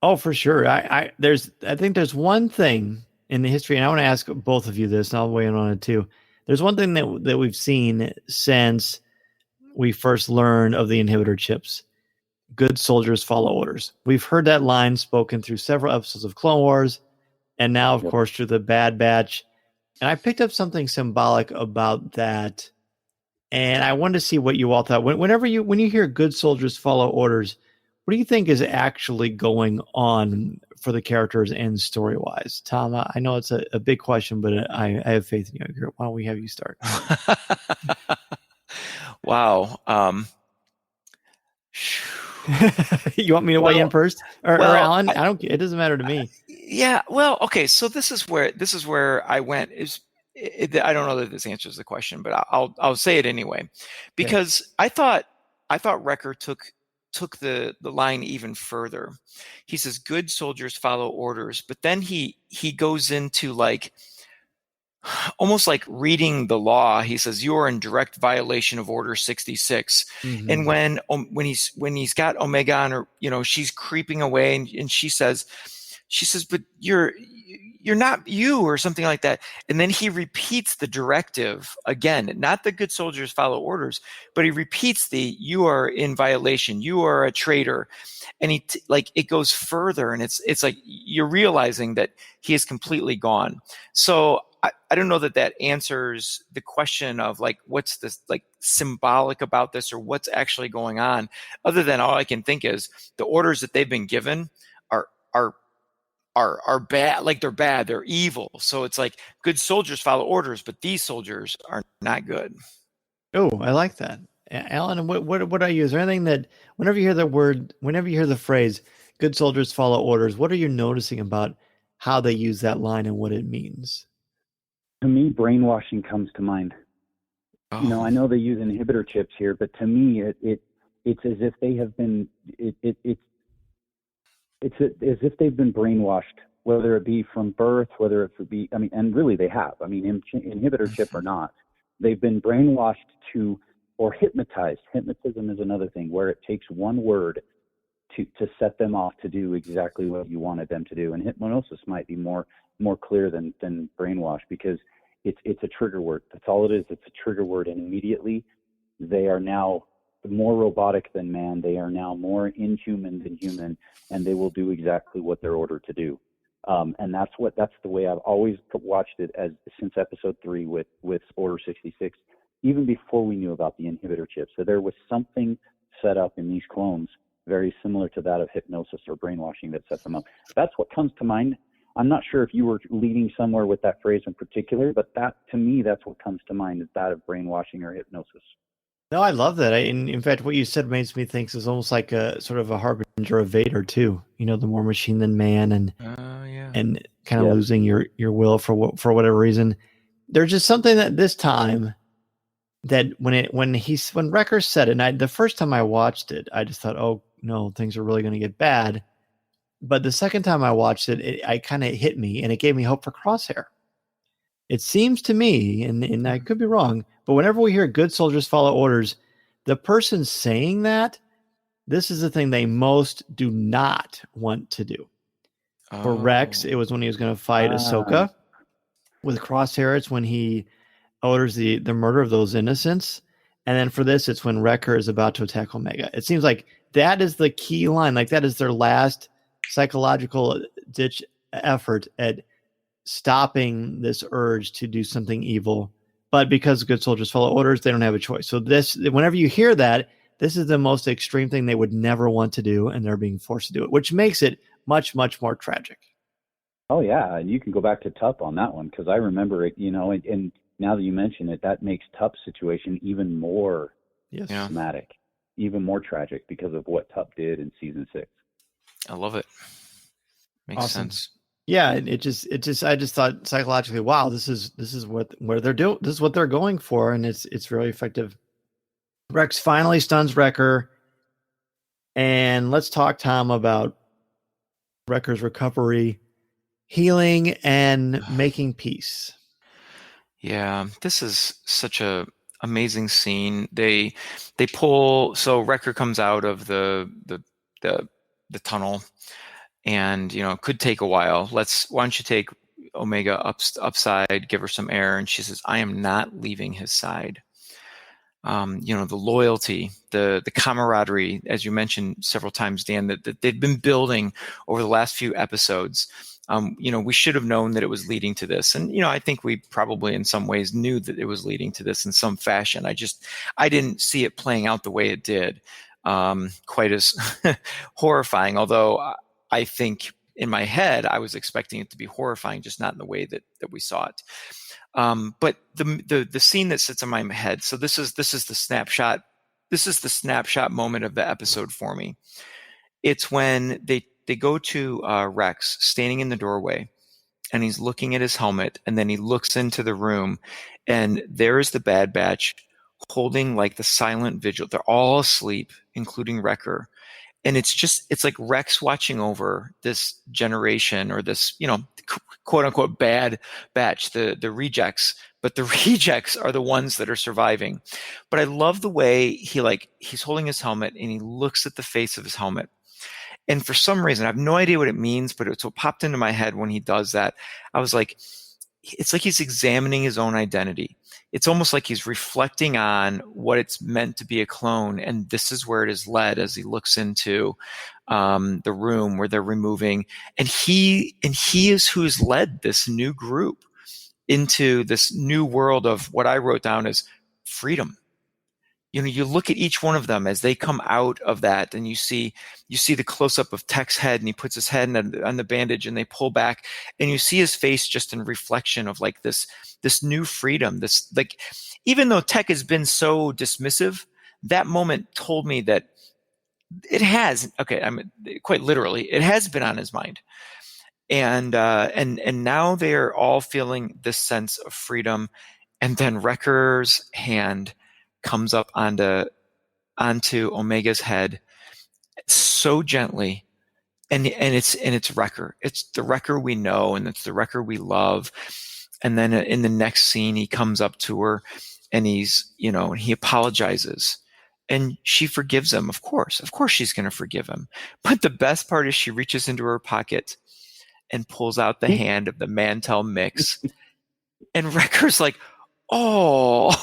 Oh, for sure. I think there's one thing in the history, and I want to ask both of you this, and I'll weigh in on it too. There's one thing that we've seen since we first learned of the inhibitor chips. Good soldiers follow orders. We've heard that line spoken through several episodes of Clone Wars, and now, of course, through the Bad Batch. And I picked up something symbolic about that, and I wanted to see what you all thought. When you hear good soldiers follow orders, what do you think is actually going on for the characters and story-wise? Tom, I know it's a big question, but I have faith in you. Why don't we have you start? Wow. You want me to weigh in first, or Alan? It doesn't matter to me. Yeah. Well, okay. So this is where I went. I don't know that this answers the question, but I'll say it anyway, because I thought Wrecker took the line even further. He says good soldiers follow orders, but then he goes into almost like reading the law. He says you are in direct violation of Order 66. Mm-hmm. And when he's got Omega on her, she's creeping away, and she says, but you're not you, or something like that. And then he repeats the directive again, not the good soldiers follow orders, but he repeats you are in violation, you are a traitor. And it goes further, and it's like you're realizing that he is completely gone. So I don't know that answers the question of what's this symbolic about this, or what's actually going on, other than all I can think is the orders that they've been given are bad. They're bad, they're evil. So it's like good soldiers follow orders, but these soldiers are not good. Oh, I like that. Alan, what are you? Is there anything that whenever you hear the phrase good soldiers follow orders, what are you noticing about how they use that line and what it means? To me, brainwashing comes to mind. Oh. I know they use inhibitor chips here, but to me, it's as if they have been it's as if they've been brainwashed, whether it be from birth, whether it be, and really they have. Inhibitor chip or not, they've been brainwashed or hypnotized. Hypnotism is another thing where it takes one word to set them off to do exactly what you wanted them to do. And hypnosis might be more clear than brainwash, because it's a trigger word. That's all it is. It's a trigger word, and immediately they are now more robotic than man. They are now more inhuman than human, and they will do exactly what they're ordered to do. And that's the way I've always watched it since episode 3 with Order 66, even before we knew about the inhibitor chip. So there was something set up in these clones very similar to that of hypnosis or brainwashing that set them up. That's what comes to mind. I'm not sure if you were leading somewhere with that phrase in particular, but that, to me, that's what comes to mind, is that of brainwashing or hypnosis. No, I love that. In fact, what you said makes me think is almost like a sort of a harbinger of Vader too. The more machine than man, and Yeah. and kind of losing your will for whatever reason. There's just something that this time that when Wrecker said it, and the first time I watched it, I just thought, oh no, things are really going to get bad. But the second time I watched it, I kind of hit me, and it gave me hope for Crosshair. It seems to me, and I could be wrong, but whenever we hear good soldiers follow orders, the person saying that, this is the thing they most do not want to do. For Rex, it was when he was going to fight Ahsoka. With Crosshair, it's when he orders the murder of those innocents. And then for this, it's when Wrecker is about to attack Omega. It seems like that is the key line. Like that is their last psychological ditch effort at stopping this urge to do something evil. But because good soldiers follow orders, they don't have a choice. So whenever you hear that, this is the most extreme thing they would never want to do, and they're being forced to do it, which makes it much, much more tragic. Oh, yeah, and you can go back to Tup on that one, because I remember it, and now that you mention it, that makes Tup's situation even more dramatic, even more tragic because of what Tup did in season 6. I love it. Makes sense. Yeah, I just thought psychologically, wow, this is what they're doing. This is what they're going for, and it's really effective. Rex finally stuns Wrecker, and let's talk, Tom, about Wrecker's recovery, healing, and making peace. Yeah, this is such a amazing scene. They pull, so Wrecker comes out of the tunnel, and it could take a while. Why don't you take Omega upside, give her some air, and she says, I am not leaving his side. The loyalty, the camaraderie, as you mentioned several times, Dan, that they've been building over the last few episodes. We should have known that it was leading to this. And, I think we probably in some ways knew that it was leading to this in some fashion. I didn't see it playing out the way it did, quite as horrifying, although I think in my head, I was expecting it to be horrifying, just not in the way that we saw it. But the scene that sits in my head. So this is the snapshot. This is the snapshot moment of the episode for me. It's when they go to Rex standing in the doorway, and he's looking at his helmet, and then he looks into the room, and there is the Bad Batch holding like the silent vigil. They're all asleep, including Wrecker. And it's like Rex watching over this generation, or this, quote unquote bad batch, the rejects, but the rejects are the ones that are surviving. But I love the way he's holding his helmet, and he looks at the face of his helmet. And for some reason, I have no idea what it means, but it's what popped into my head when he does that. I was like, it's like he's examining his own identity. It's almost like he's reflecting on what it's meant to be a clone. And this is where it is led as he looks into the room where they're removing. And he is who's led this new group into this new world of what I wrote down as freedom. You look at each one of them as they come out of that, and you see the close up of Tech's head, and he puts his head on the bandage, and they pull back, and you see his face just in reflection of like this new freedom. This, like, even though Tech has been so dismissive, that moment told me that it has. Okay, quite literally, it has been on his mind, and now they are all feeling this sense of freedom, and then Wrecker's hand comes up onto Omega's head so gently, and it's Wrecker. It's the Wrecker we know, and it's the Wrecker we love. And then in the next scene, he comes up to her, and and he apologizes, and she forgives him. Of course she's going to forgive him. But the best part is she reaches into her pocket and pulls out the hand of the Mantel mix, and Wrecker's like, oh,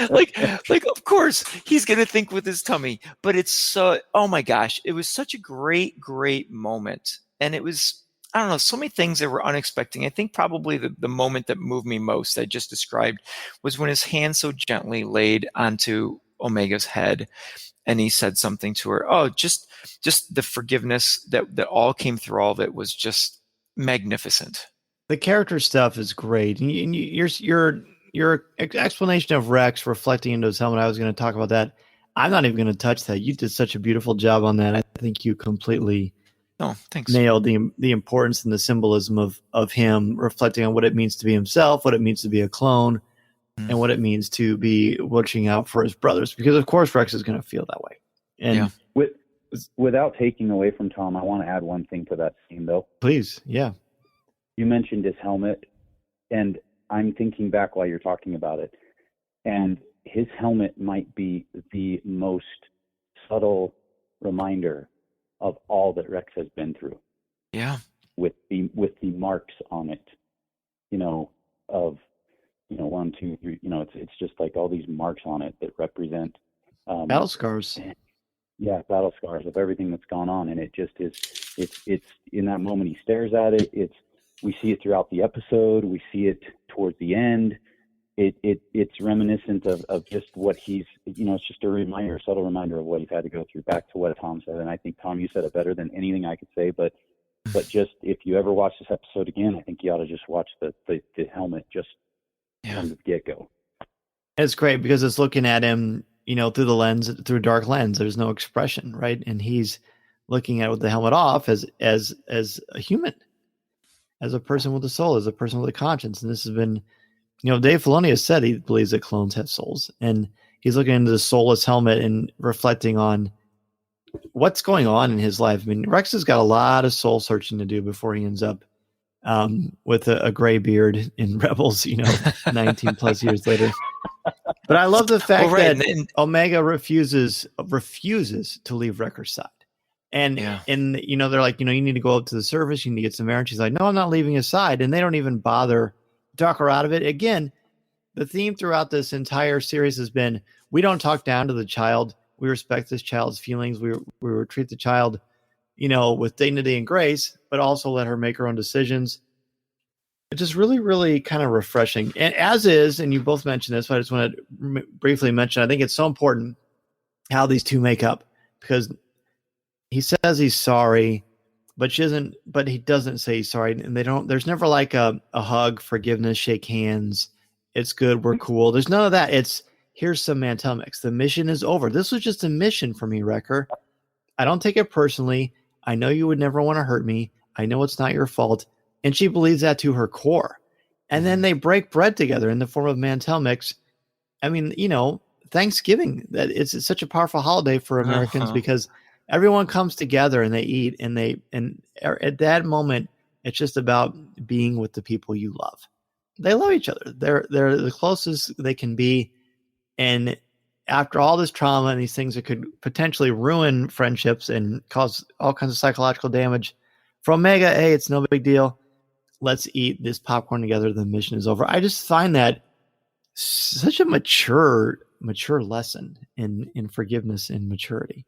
like of course he's gonna think with his tummy, but it's so, oh my gosh, it was such a great moment. And it was, I don't know, so many things that were unexpected. I think probably the moment that moved me most, I just described, was when his hand so gently laid onto Omega's head, and he said something to her. Oh, just the forgiveness that all came through all of it was just magnificent. The character stuff is great. And you're your explanation of Rex reflecting into his helmet, I was going to talk about that. I'm not even going to touch that. You did such a beautiful job on that. I think you completely thanks. nailed the importance and the symbolism of him reflecting on what it means to be himself, what it means to be a clone, and what it means to be watching out for his brothers. Because of course Rex is going to feel that way. And without taking away from Tom, I want to add one thing to that scene, though. Please, yeah. You mentioned his helmet, and I'm thinking back while you're talking about it, and his helmet might be the most subtle reminder of all that Rex has been through. Yeah. With the marks on it, of 1, 2, 3. It's just like all these marks on it that represent battle scars. Yeah, battle scars of everything that's gone on, and it just is. It's in that moment he stares at it. We see it throughout the episode. We see it towards the end. It's reminiscent of just what he's, it's just a subtle reminder of what he's had to go through. Back to what Tom said, and I think, Tom, you said it better than anything I could say. But just if you ever watch this episode again, I think you ought to just watch the helmet just from the get-go. It's great because it's looking at him, through a dark lens. There's no expression, right? And he's looking at it with the helmet off as a human, as a person with a soul, as a person with a conscience. And this has been, Dave Filoni has said he believes that clones have souls, and he's looking into the soulless helmet and reflecting on what's going on in his life. I mean, Rex has got a lot of soul searching to do before he ends up with a gray beard in Rebels, 19 plus years later. But I love the fact that Omega refuses to leave Wrecker's side. And they're like, you need to go up to the surface, you need to get some air. And she's like, no, I'm not leaving his side. And they don't even bother to talk her out of it. Again, the theme throughout this entire series has been, we don't talk down to the child. We respect this child's feelings. We treat the child, with dignity and grace, but also let her make her own decisions. It's just really, really kind of refreshing. And and you both mentioned this, but I just want to briefly mention, I think it's so important how these two make up, because he says he's sorry, but he doesn't say he's sorry. And there's never like a hug, forgiveness, shake hands. It's good. We're cool. There's none of that. It's, here's some Mantel mix. The mission is over. This was just a mission for me, Wrecker. I don't take it personally. I know you would never want to hurt me. I know it's not your fault. And she believes that to her core. And then they break bread together in the form of Mantel mix. I mean, Thanksgiving, that it's such a powerful holiday for Americans because everyone comes together and they eat, and at that moment, it's just about being with the people you love. They love each other. They're the closest they can be. And after all this trauma and these things that could potentially ruin friendships and cause all kinds of psychological damage, for Omega, hey, it's no big deal. Let's eat this popcorn together. The mission is over. I just find that such a mature lesson in forgiveness and maturity.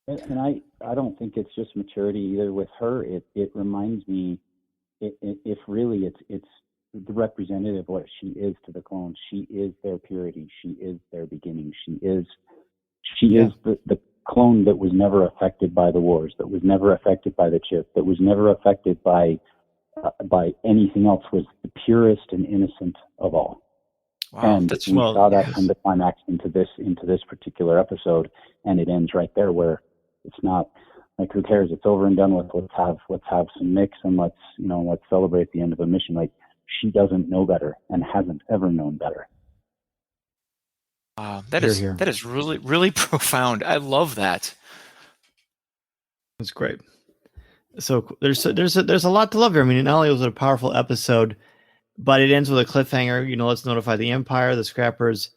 And I don't think it's just maturity either with her. It reminds me, if really it's the representative of what she is to the clones. She is their purity. She is their beginning. She is the clone that was never affected by the wars, that was never affected by the chip, that was never affected by anything else, was the purest and innocent of all. Wow, and we saw that come to climax into this particular episode, and it ends right there where it's not like, who cares? It's over and done with. Let's have some mix, and let's celebrate the end of a mission. Like, she doesn't know better and hasn't ever known better. Wow, that is really, really profound. I love that. That's great. So there's a lot to love here. I mean, not only was it a powerful episode, but it ends with a cliffhanger. Let's notify the Empire. The Scrappers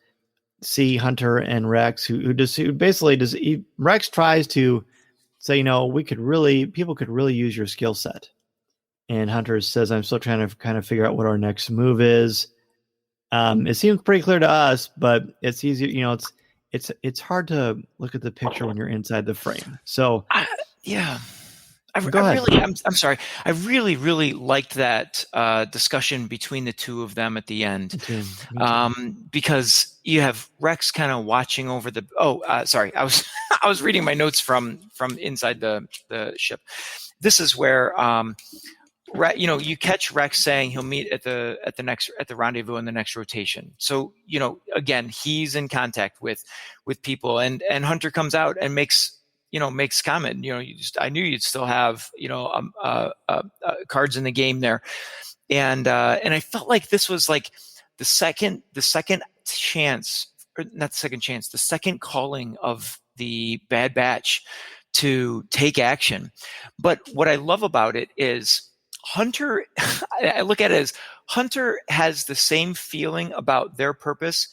see Hunter and Rex, Rex tries to say, people could really use your skill set. And Hunter says, I'm still trying to kind of figure out what our next move is. It seems pretty clear to us, but it's easy. It's hard to look at the picture when you're inside the frame. So I'm sorry. I really, really liked that discussion between the two of them at the end, because you have Rex kind of watching over the. Sorry, I was reading my notes from inside the ship. This is where you catch Rex saying he'll meet at the rendezvous in the next rotation. So, again, he's in contact with people, and Hunter comes out and makes comment, I knew you'd still have, cards in the game there. And I felt like this was like the second chance, or not the second chance, the second calling of the Bad Batch to take action. But what I love about it is Hunter, I look at it as Hunter has the same feeling about their purpose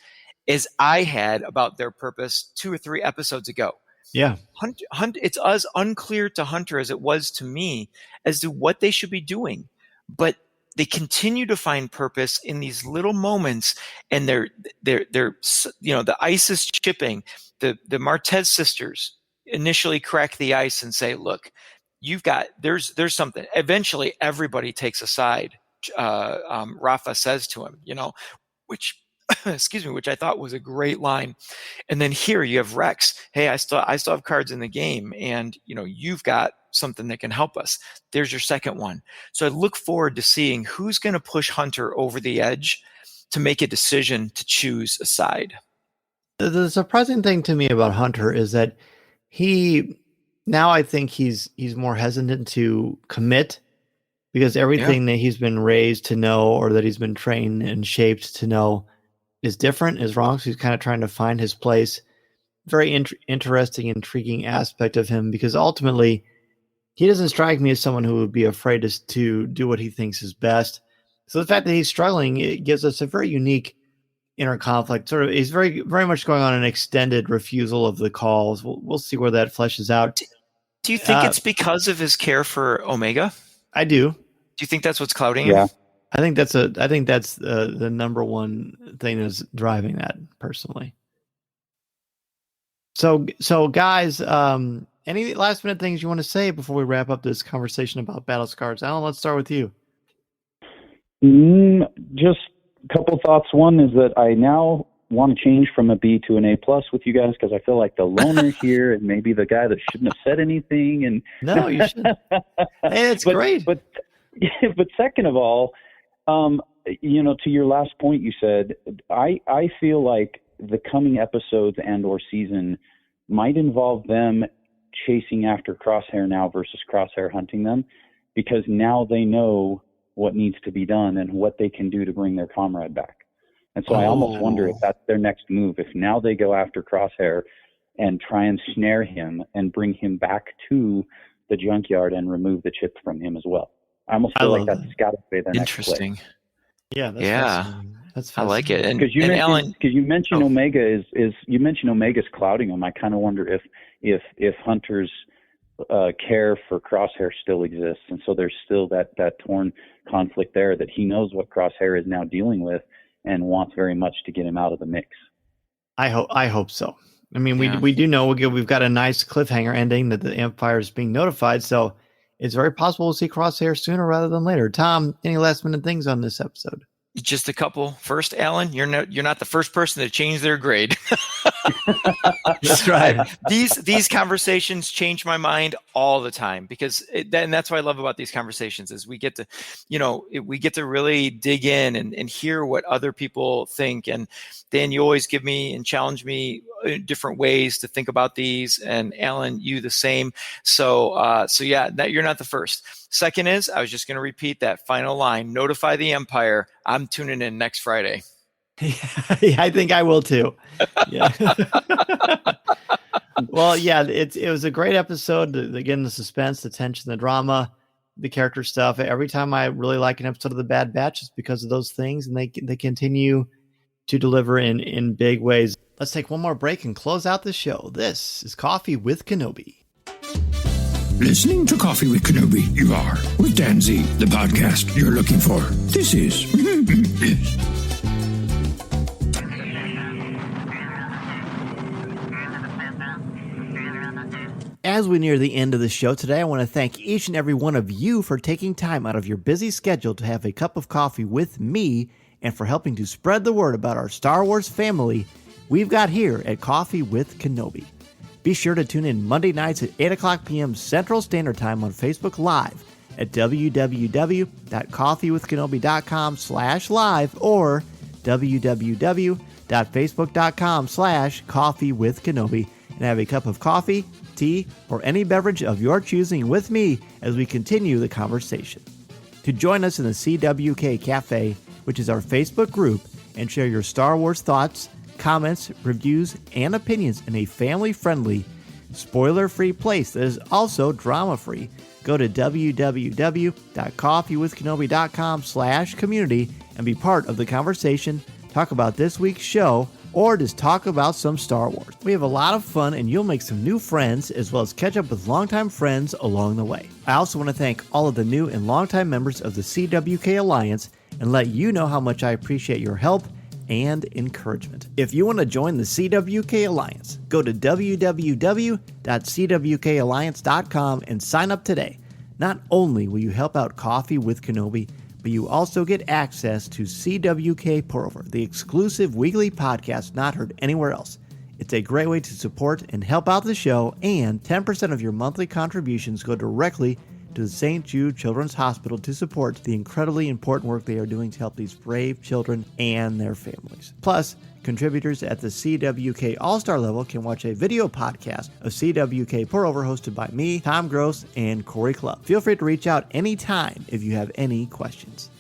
as I had about their purpose 2 or 3 episodes ago. Yeah. Hunter, it's as unclear to Hunter as it was to me as to what they should be doing. But they continue to find purpose in these little moments, and they're the ice is chipping. The Martez sisters initially crack the ice and say, "Look, there's something." Eventually, everybody takes a side. Rafa says to him, which which I thought was a great line. And then here you have Rex. Hey, I still have cards in the game, and you've got something that can help us. There's your second one. So I look forward to seeing who's going to push Hunter over the edge to make a decision to choose a side. The surprising thing to me about Hunter is that I think he's more hesitant to commit, because everything that he's been raised to know, or that he's been trained and shaped to know, is different, is wrong. So he's kind of trying to find his place. Very interesting, intriguing aspect of him, because ultimately he doesn't strike me as someone who would be afraid to do what he thinks is best. So the fact that he's struggling, it gives us a very unique inner conflict. Sort of, he's very, very much going on an extended refusal of the calls. We'll see where that fleshes out. Do you think it's because of his care for Omega? I do. Do you think that's what's clouding him? I think that's the number one thing that's driving that, personally. So guys, any last minute things you want to say before we wrap up this conversation about battle scars? Alan, let's start with you. Just a couple thoughts. One is that I now want to change from a B to an A+ with you guys, because I feel like the loner here and maybe the guy that shouldn't have said anything. And no, you shouldn't. Hey, it's great. But second of all, to your last point, you said, I feel like the coming episodes and or season might involve them chasing after Crosshair now versus Crosshair hunting them, because now they know what needs to be done and what they can do to bring their comrade back. And so I almost wonder if that's their next move, if now they go after Crosshair and try and snare him and bring him back to the junkyard and remove the chip from him as well. I almost feel like that's got to be their next play. Interesting. Yeah, that's fascinating. I like it. Because you mentioned Omega you mentioned Omega's clouding him. I kind of wonder if Hunter's care for Crosshair still exists, and so there's still that torn conflict there, that he knows what Crosshair is now dealing with and wants very much to get him out of the mix. I hope so. I mean, we do know we've got a nice cliffhanger ending that the Empire is being notified, so it's very possible we'll see Crosshair sooner rather than later. Tom, any last minute things on this episode? Just a couple. First, Alan, you're not the first person to change their grade. That's right. These conversations change my mind all the time, because and that's what I love about these conversations is we get to really dig in and hear what other people think. And Dan, you always give me and challenge me in different ways to think about these, and Alan, you the same. So yeah, that you're not the first. Second is, I was just going to repeat that final line: notify the Empire. I'm tuning in next Friday. Yeah, I think I will too. Yeah. Well, yeah, it was a great episode. Again, the suspense, the tension, the drama, the character stuff. Every time I really like an episode of The Bad Batch, it's because of those things, and they continue to deliver in big ways. Let's take one more break and close out the show. This is Coffee with Kenobi. Listening to Coffee with Kenobi, you are, with Dan Z, the podcast you're looking for. This is... yes. As we near the end of the show today, I want to thank each and every one of you for taking time out of your busy schedule to have a cup of coffee with me, and for helping to spread the word about our Star Wars family we've got here at Coffee with Kenobi. Be sure to tune in Monday nights at 8 o'clock p.m. Central Standard Time on Facebook Live at www.coffeewithkenobi.com/live or www.facebook.com/coffeewithkenobi and have a cup of coffee, tea, or any beverage of your choosing with me as we continue the conversation. To join us in the CWK Cafe, which is our Facebook group, and share your Star Wars thoughts, comments, reviews, and opinions in a family-friendly, spoiler-free place that is also drama-free, go to www.coffeewithkenobi.com/community and be part of the conversation, talk about this week's show, or just talk about some Star Wars. We have a lot of fun, and you'll make some new friends as well as catch up with longtime friends along the way. I also want to thank all of the new and longtime members of the CWK Alliance and let you know how much I appreciate your help and encouragement. If you want to join the CWK Alliance, go to www.cwkalliance.com and sign up today. Not only will you help out Coffee with Kenobi, but you also get access to CWK Pour-Over, the exclusive weekly podcast not heard anywhere else. It's a great way to support and help out the show, and 10% of your monthly contributions go directly to the St. Jude Children's Hospital to support the incredibly important work they are doing to help these brave children and their families. Plus, contributors at the CWK All-Star level can watch a video podcast of CWK Pour-Over hosted by me, Tom Gross, and Corey Clubb. Feel free to reach out anytime if you have any questions.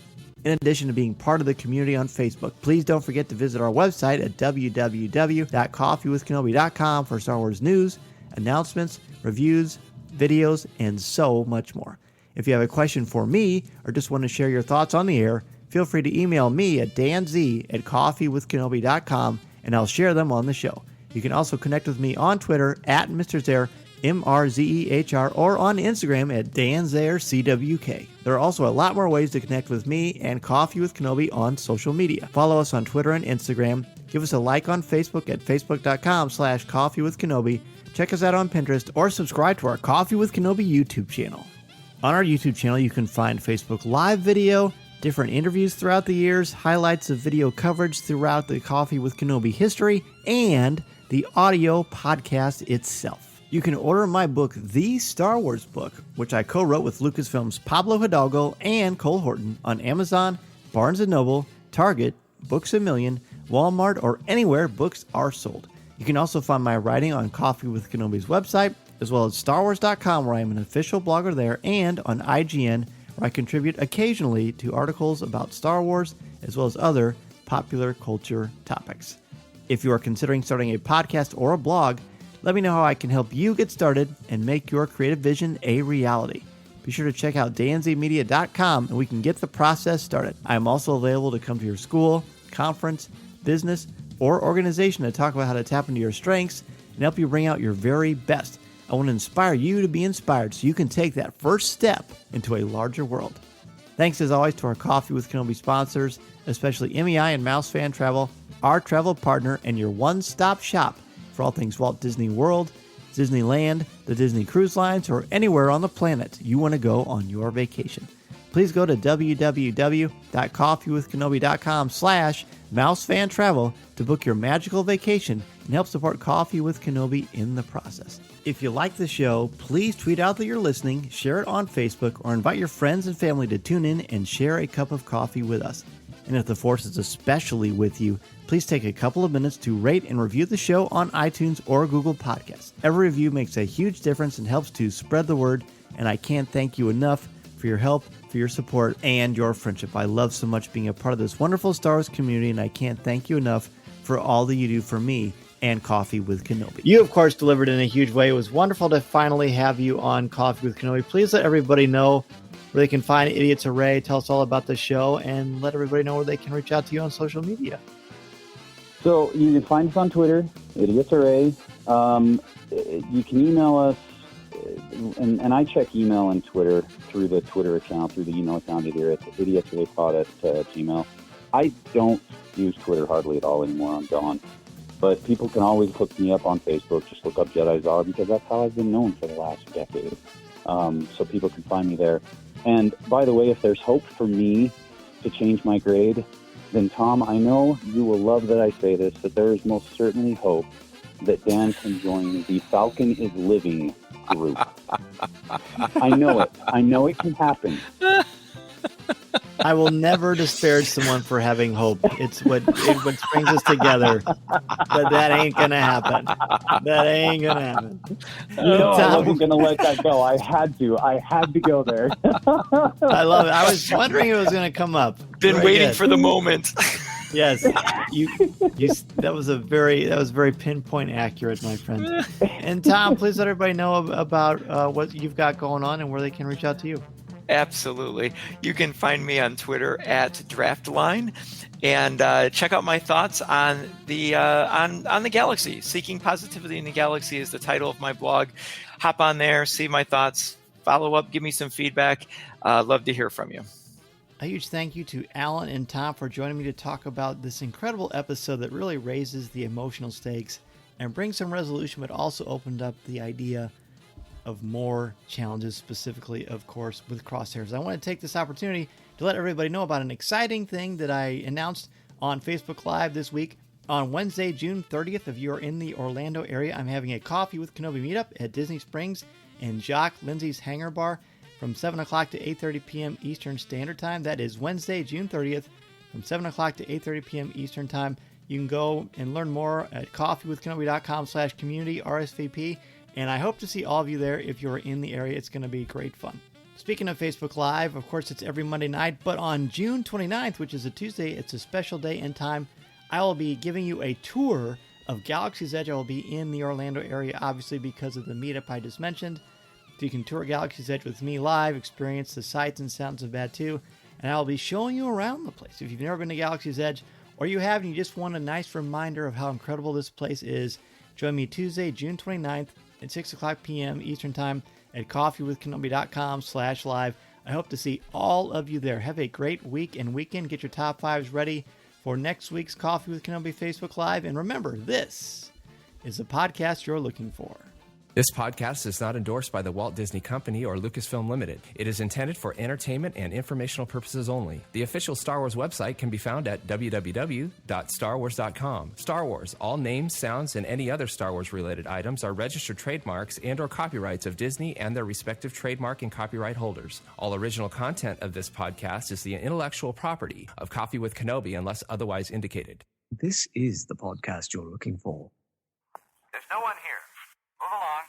In addition to being part of the community on Facebook, please don't forget to visit our website at www.coffeewithkenobi.com for Star Wars news, announcements, reviews, videos, and so much more. If you have a question for me or just want to share your thoughts on the air, feel free to email me at danz@coffeewithkenobi.com and I'll share them on the show. You can also connect with me on Twitter at Mr. Zaire, MRZEHR, or on Instagram at DanZareCWK. There are also a lot more ways to connect with me and Coffee with Kenobi on social media. Follow us on Twitter and Instagram. Give us a like on Facebook at facebook.com/coffeewithkenobi. Check us out on Pinterest or subscribe to our Coffee with Kenobi YouTube channel. On our YouTube channel, you can find Facebook Live video, different interviews throughout the years, highlights of video coverage throughout the Coffee with Kenobi history, and the audio podcast itself. You can order my book, The Star Wars Book, which I co-wrote with Lucasfilm's Pablo Hidalgo and Cole Horton, on Amazon, Barnes & Noble, Target, Books A Million, Walmart, or anywhere books are sold. You can also find my writing on Coffee with Kenobi's website, as well as StarWars.com, where I am an official blogger there, and on IGN, where I contribute occasionally to articles about Star Wars, as well as other popular culture topics. If you are considering starting a podcast or a blog, let me know how I can help you get started and make your creative vision a reality. Be sure to check out danzmedia.com and we can get the process started. I am also available to come to your school, conference, business, or organization to talk about how to tap into your strengths and help you bring out your very best. I want to inspire you to be inspired so you can take that first step into a larger world. Thanks as always to our Coffee with Kenobi sponsors, especially MEI and Mouse Fan Travel, our travel partner and your one-stop shop for all things Walt Disney World, Disneyland, the Disney Cruise Lines, or anywhere on the planet you want to go on your vacation. Please go to www.coffeewithkenobi.com/mousefantravel to book your magical vacation and help support Coffee with Kenobi in the process. If you like the show, please tweet out that you're listening, share it on Facebook, or invite your friends and family to tune in and share a cup of coffee with us. And if the Force is especially with you, please take a couple of minutes to rate and review the show on iTunes or Google Podcasts. Every review makes a huge difference and helps to spread the word, and I can't thank you enough for your help, for your support, and your friendship. I love so much being a part of this wonderful Star Wars community, and I can't thank you enough for all that you do for me and Coffee with Kenobi. You, of course, delivered in a huge way. It was wonderful to finally have you on Coffee with Kenobi. Please let everybody know where they can find Idiot's Array. Tell us all about the show, and let everybody know where they can reach out to you on social media. So you can find us on Twitter, Idiot's Array. You can email us, and I check email and Twitter through the Twitter account, through the email account either at idiotsarraypod@gmail. I don't use Twitter hardly at all anymore. I'm gone. But people can always hook me up on Facebook. Just look up Jedi Zaugg, because that's how I've been known for the last decade. So people can find me there. And by the way, if there's hope for me to change my grade, then Tom, I know you will love that I say this, that there is most certainly hope that Dan can join the Falcon is Living group. I know it. I know it can happen. I will never disparage someone for having hope. It's what brings us together. But that ain't gonna happen. That ain't gonna happen. I wasn't gonna let that go. I had to go there. I love it. I was wondering if it was gonna come up. Been Very waiting good. for the moment. Yes, that was very pinpoint accurate, my friend. And Tom, please let everybody know about what you've got going on and where they can reach out to you. Absolutely. You can find me on Twitter at Draftline, and check out my thoughts on the galaxy. Seeking Positivity in the Galaxy is the title of my blog. Hop on there, see my thoughts, follow up, give me some feedback. Love to hear from you. A huge thank you to Alan and Tom for joining me to talk about this incredible episode that really raises the emotional stakes and brings some resolution, but also opened up the idea of more challenges, specifically, of course, with crosshairs. I want to take this opportunity to let everybody know about an exciting thing that I announced on Facebook Live this week. On Wednesday, June 30th, if you're in the Orlando area, I'm having a Coffee with Kenobi meetup at Disney Springs and Jacques Lindsay's Hangar Bar from 7 o'clock to 8:30 p.m. Eastern Standard Time. That is Wednesday, June 30th, from 7 o'clock to 8:30 p.m. Eastern Time. You can go and learn more at coffeewithkenobi.com/community RSVP. And I hope to see all of you there if you're in the area. It's going to be great fun. Speaking of Facebook Live, of course, it's every Monday night. But on June 29th, which is a Tuesday, it's a special day and time. I will be giving you a tour of Galaxy's Edge. I will be in the Orlando area, obviously, because of the meetup I just mentioned. So you can tour Galaxy's Edge with me live, experience the sights and sounds of that too. And I'll be showing you around the place. If you've never been to Galaxy's Edge, or you have and you just want a nice reminder of how incredible this place is, join me Tuesday, June 29th at 6 o'clock p.m. Eastern Time at coffeewithkenobi.com/live. I hope to see all of you there. Have a great week and weekend. Get your top fives ready for next week's Coffee with Kenobi Facebook Live. And remember, this is the podcast you're looking for. This podcast is not endorsed by the Walt Disney Company or Lucasfilm Limited. It is intended for entertainment and informational purposes only. The official Star Wars website can be found at www.starwars.com. Star Wars, all names, sounds, and any other Star Wars-related items are registered trademarks and/or copyrights of Disney and their respective trademark and copyright holders. All original content of this podcast is the intellectual property of Coffee with Kenobi unless otherwise indicated. This is the podcast you're looking for. There's no one here. Move along.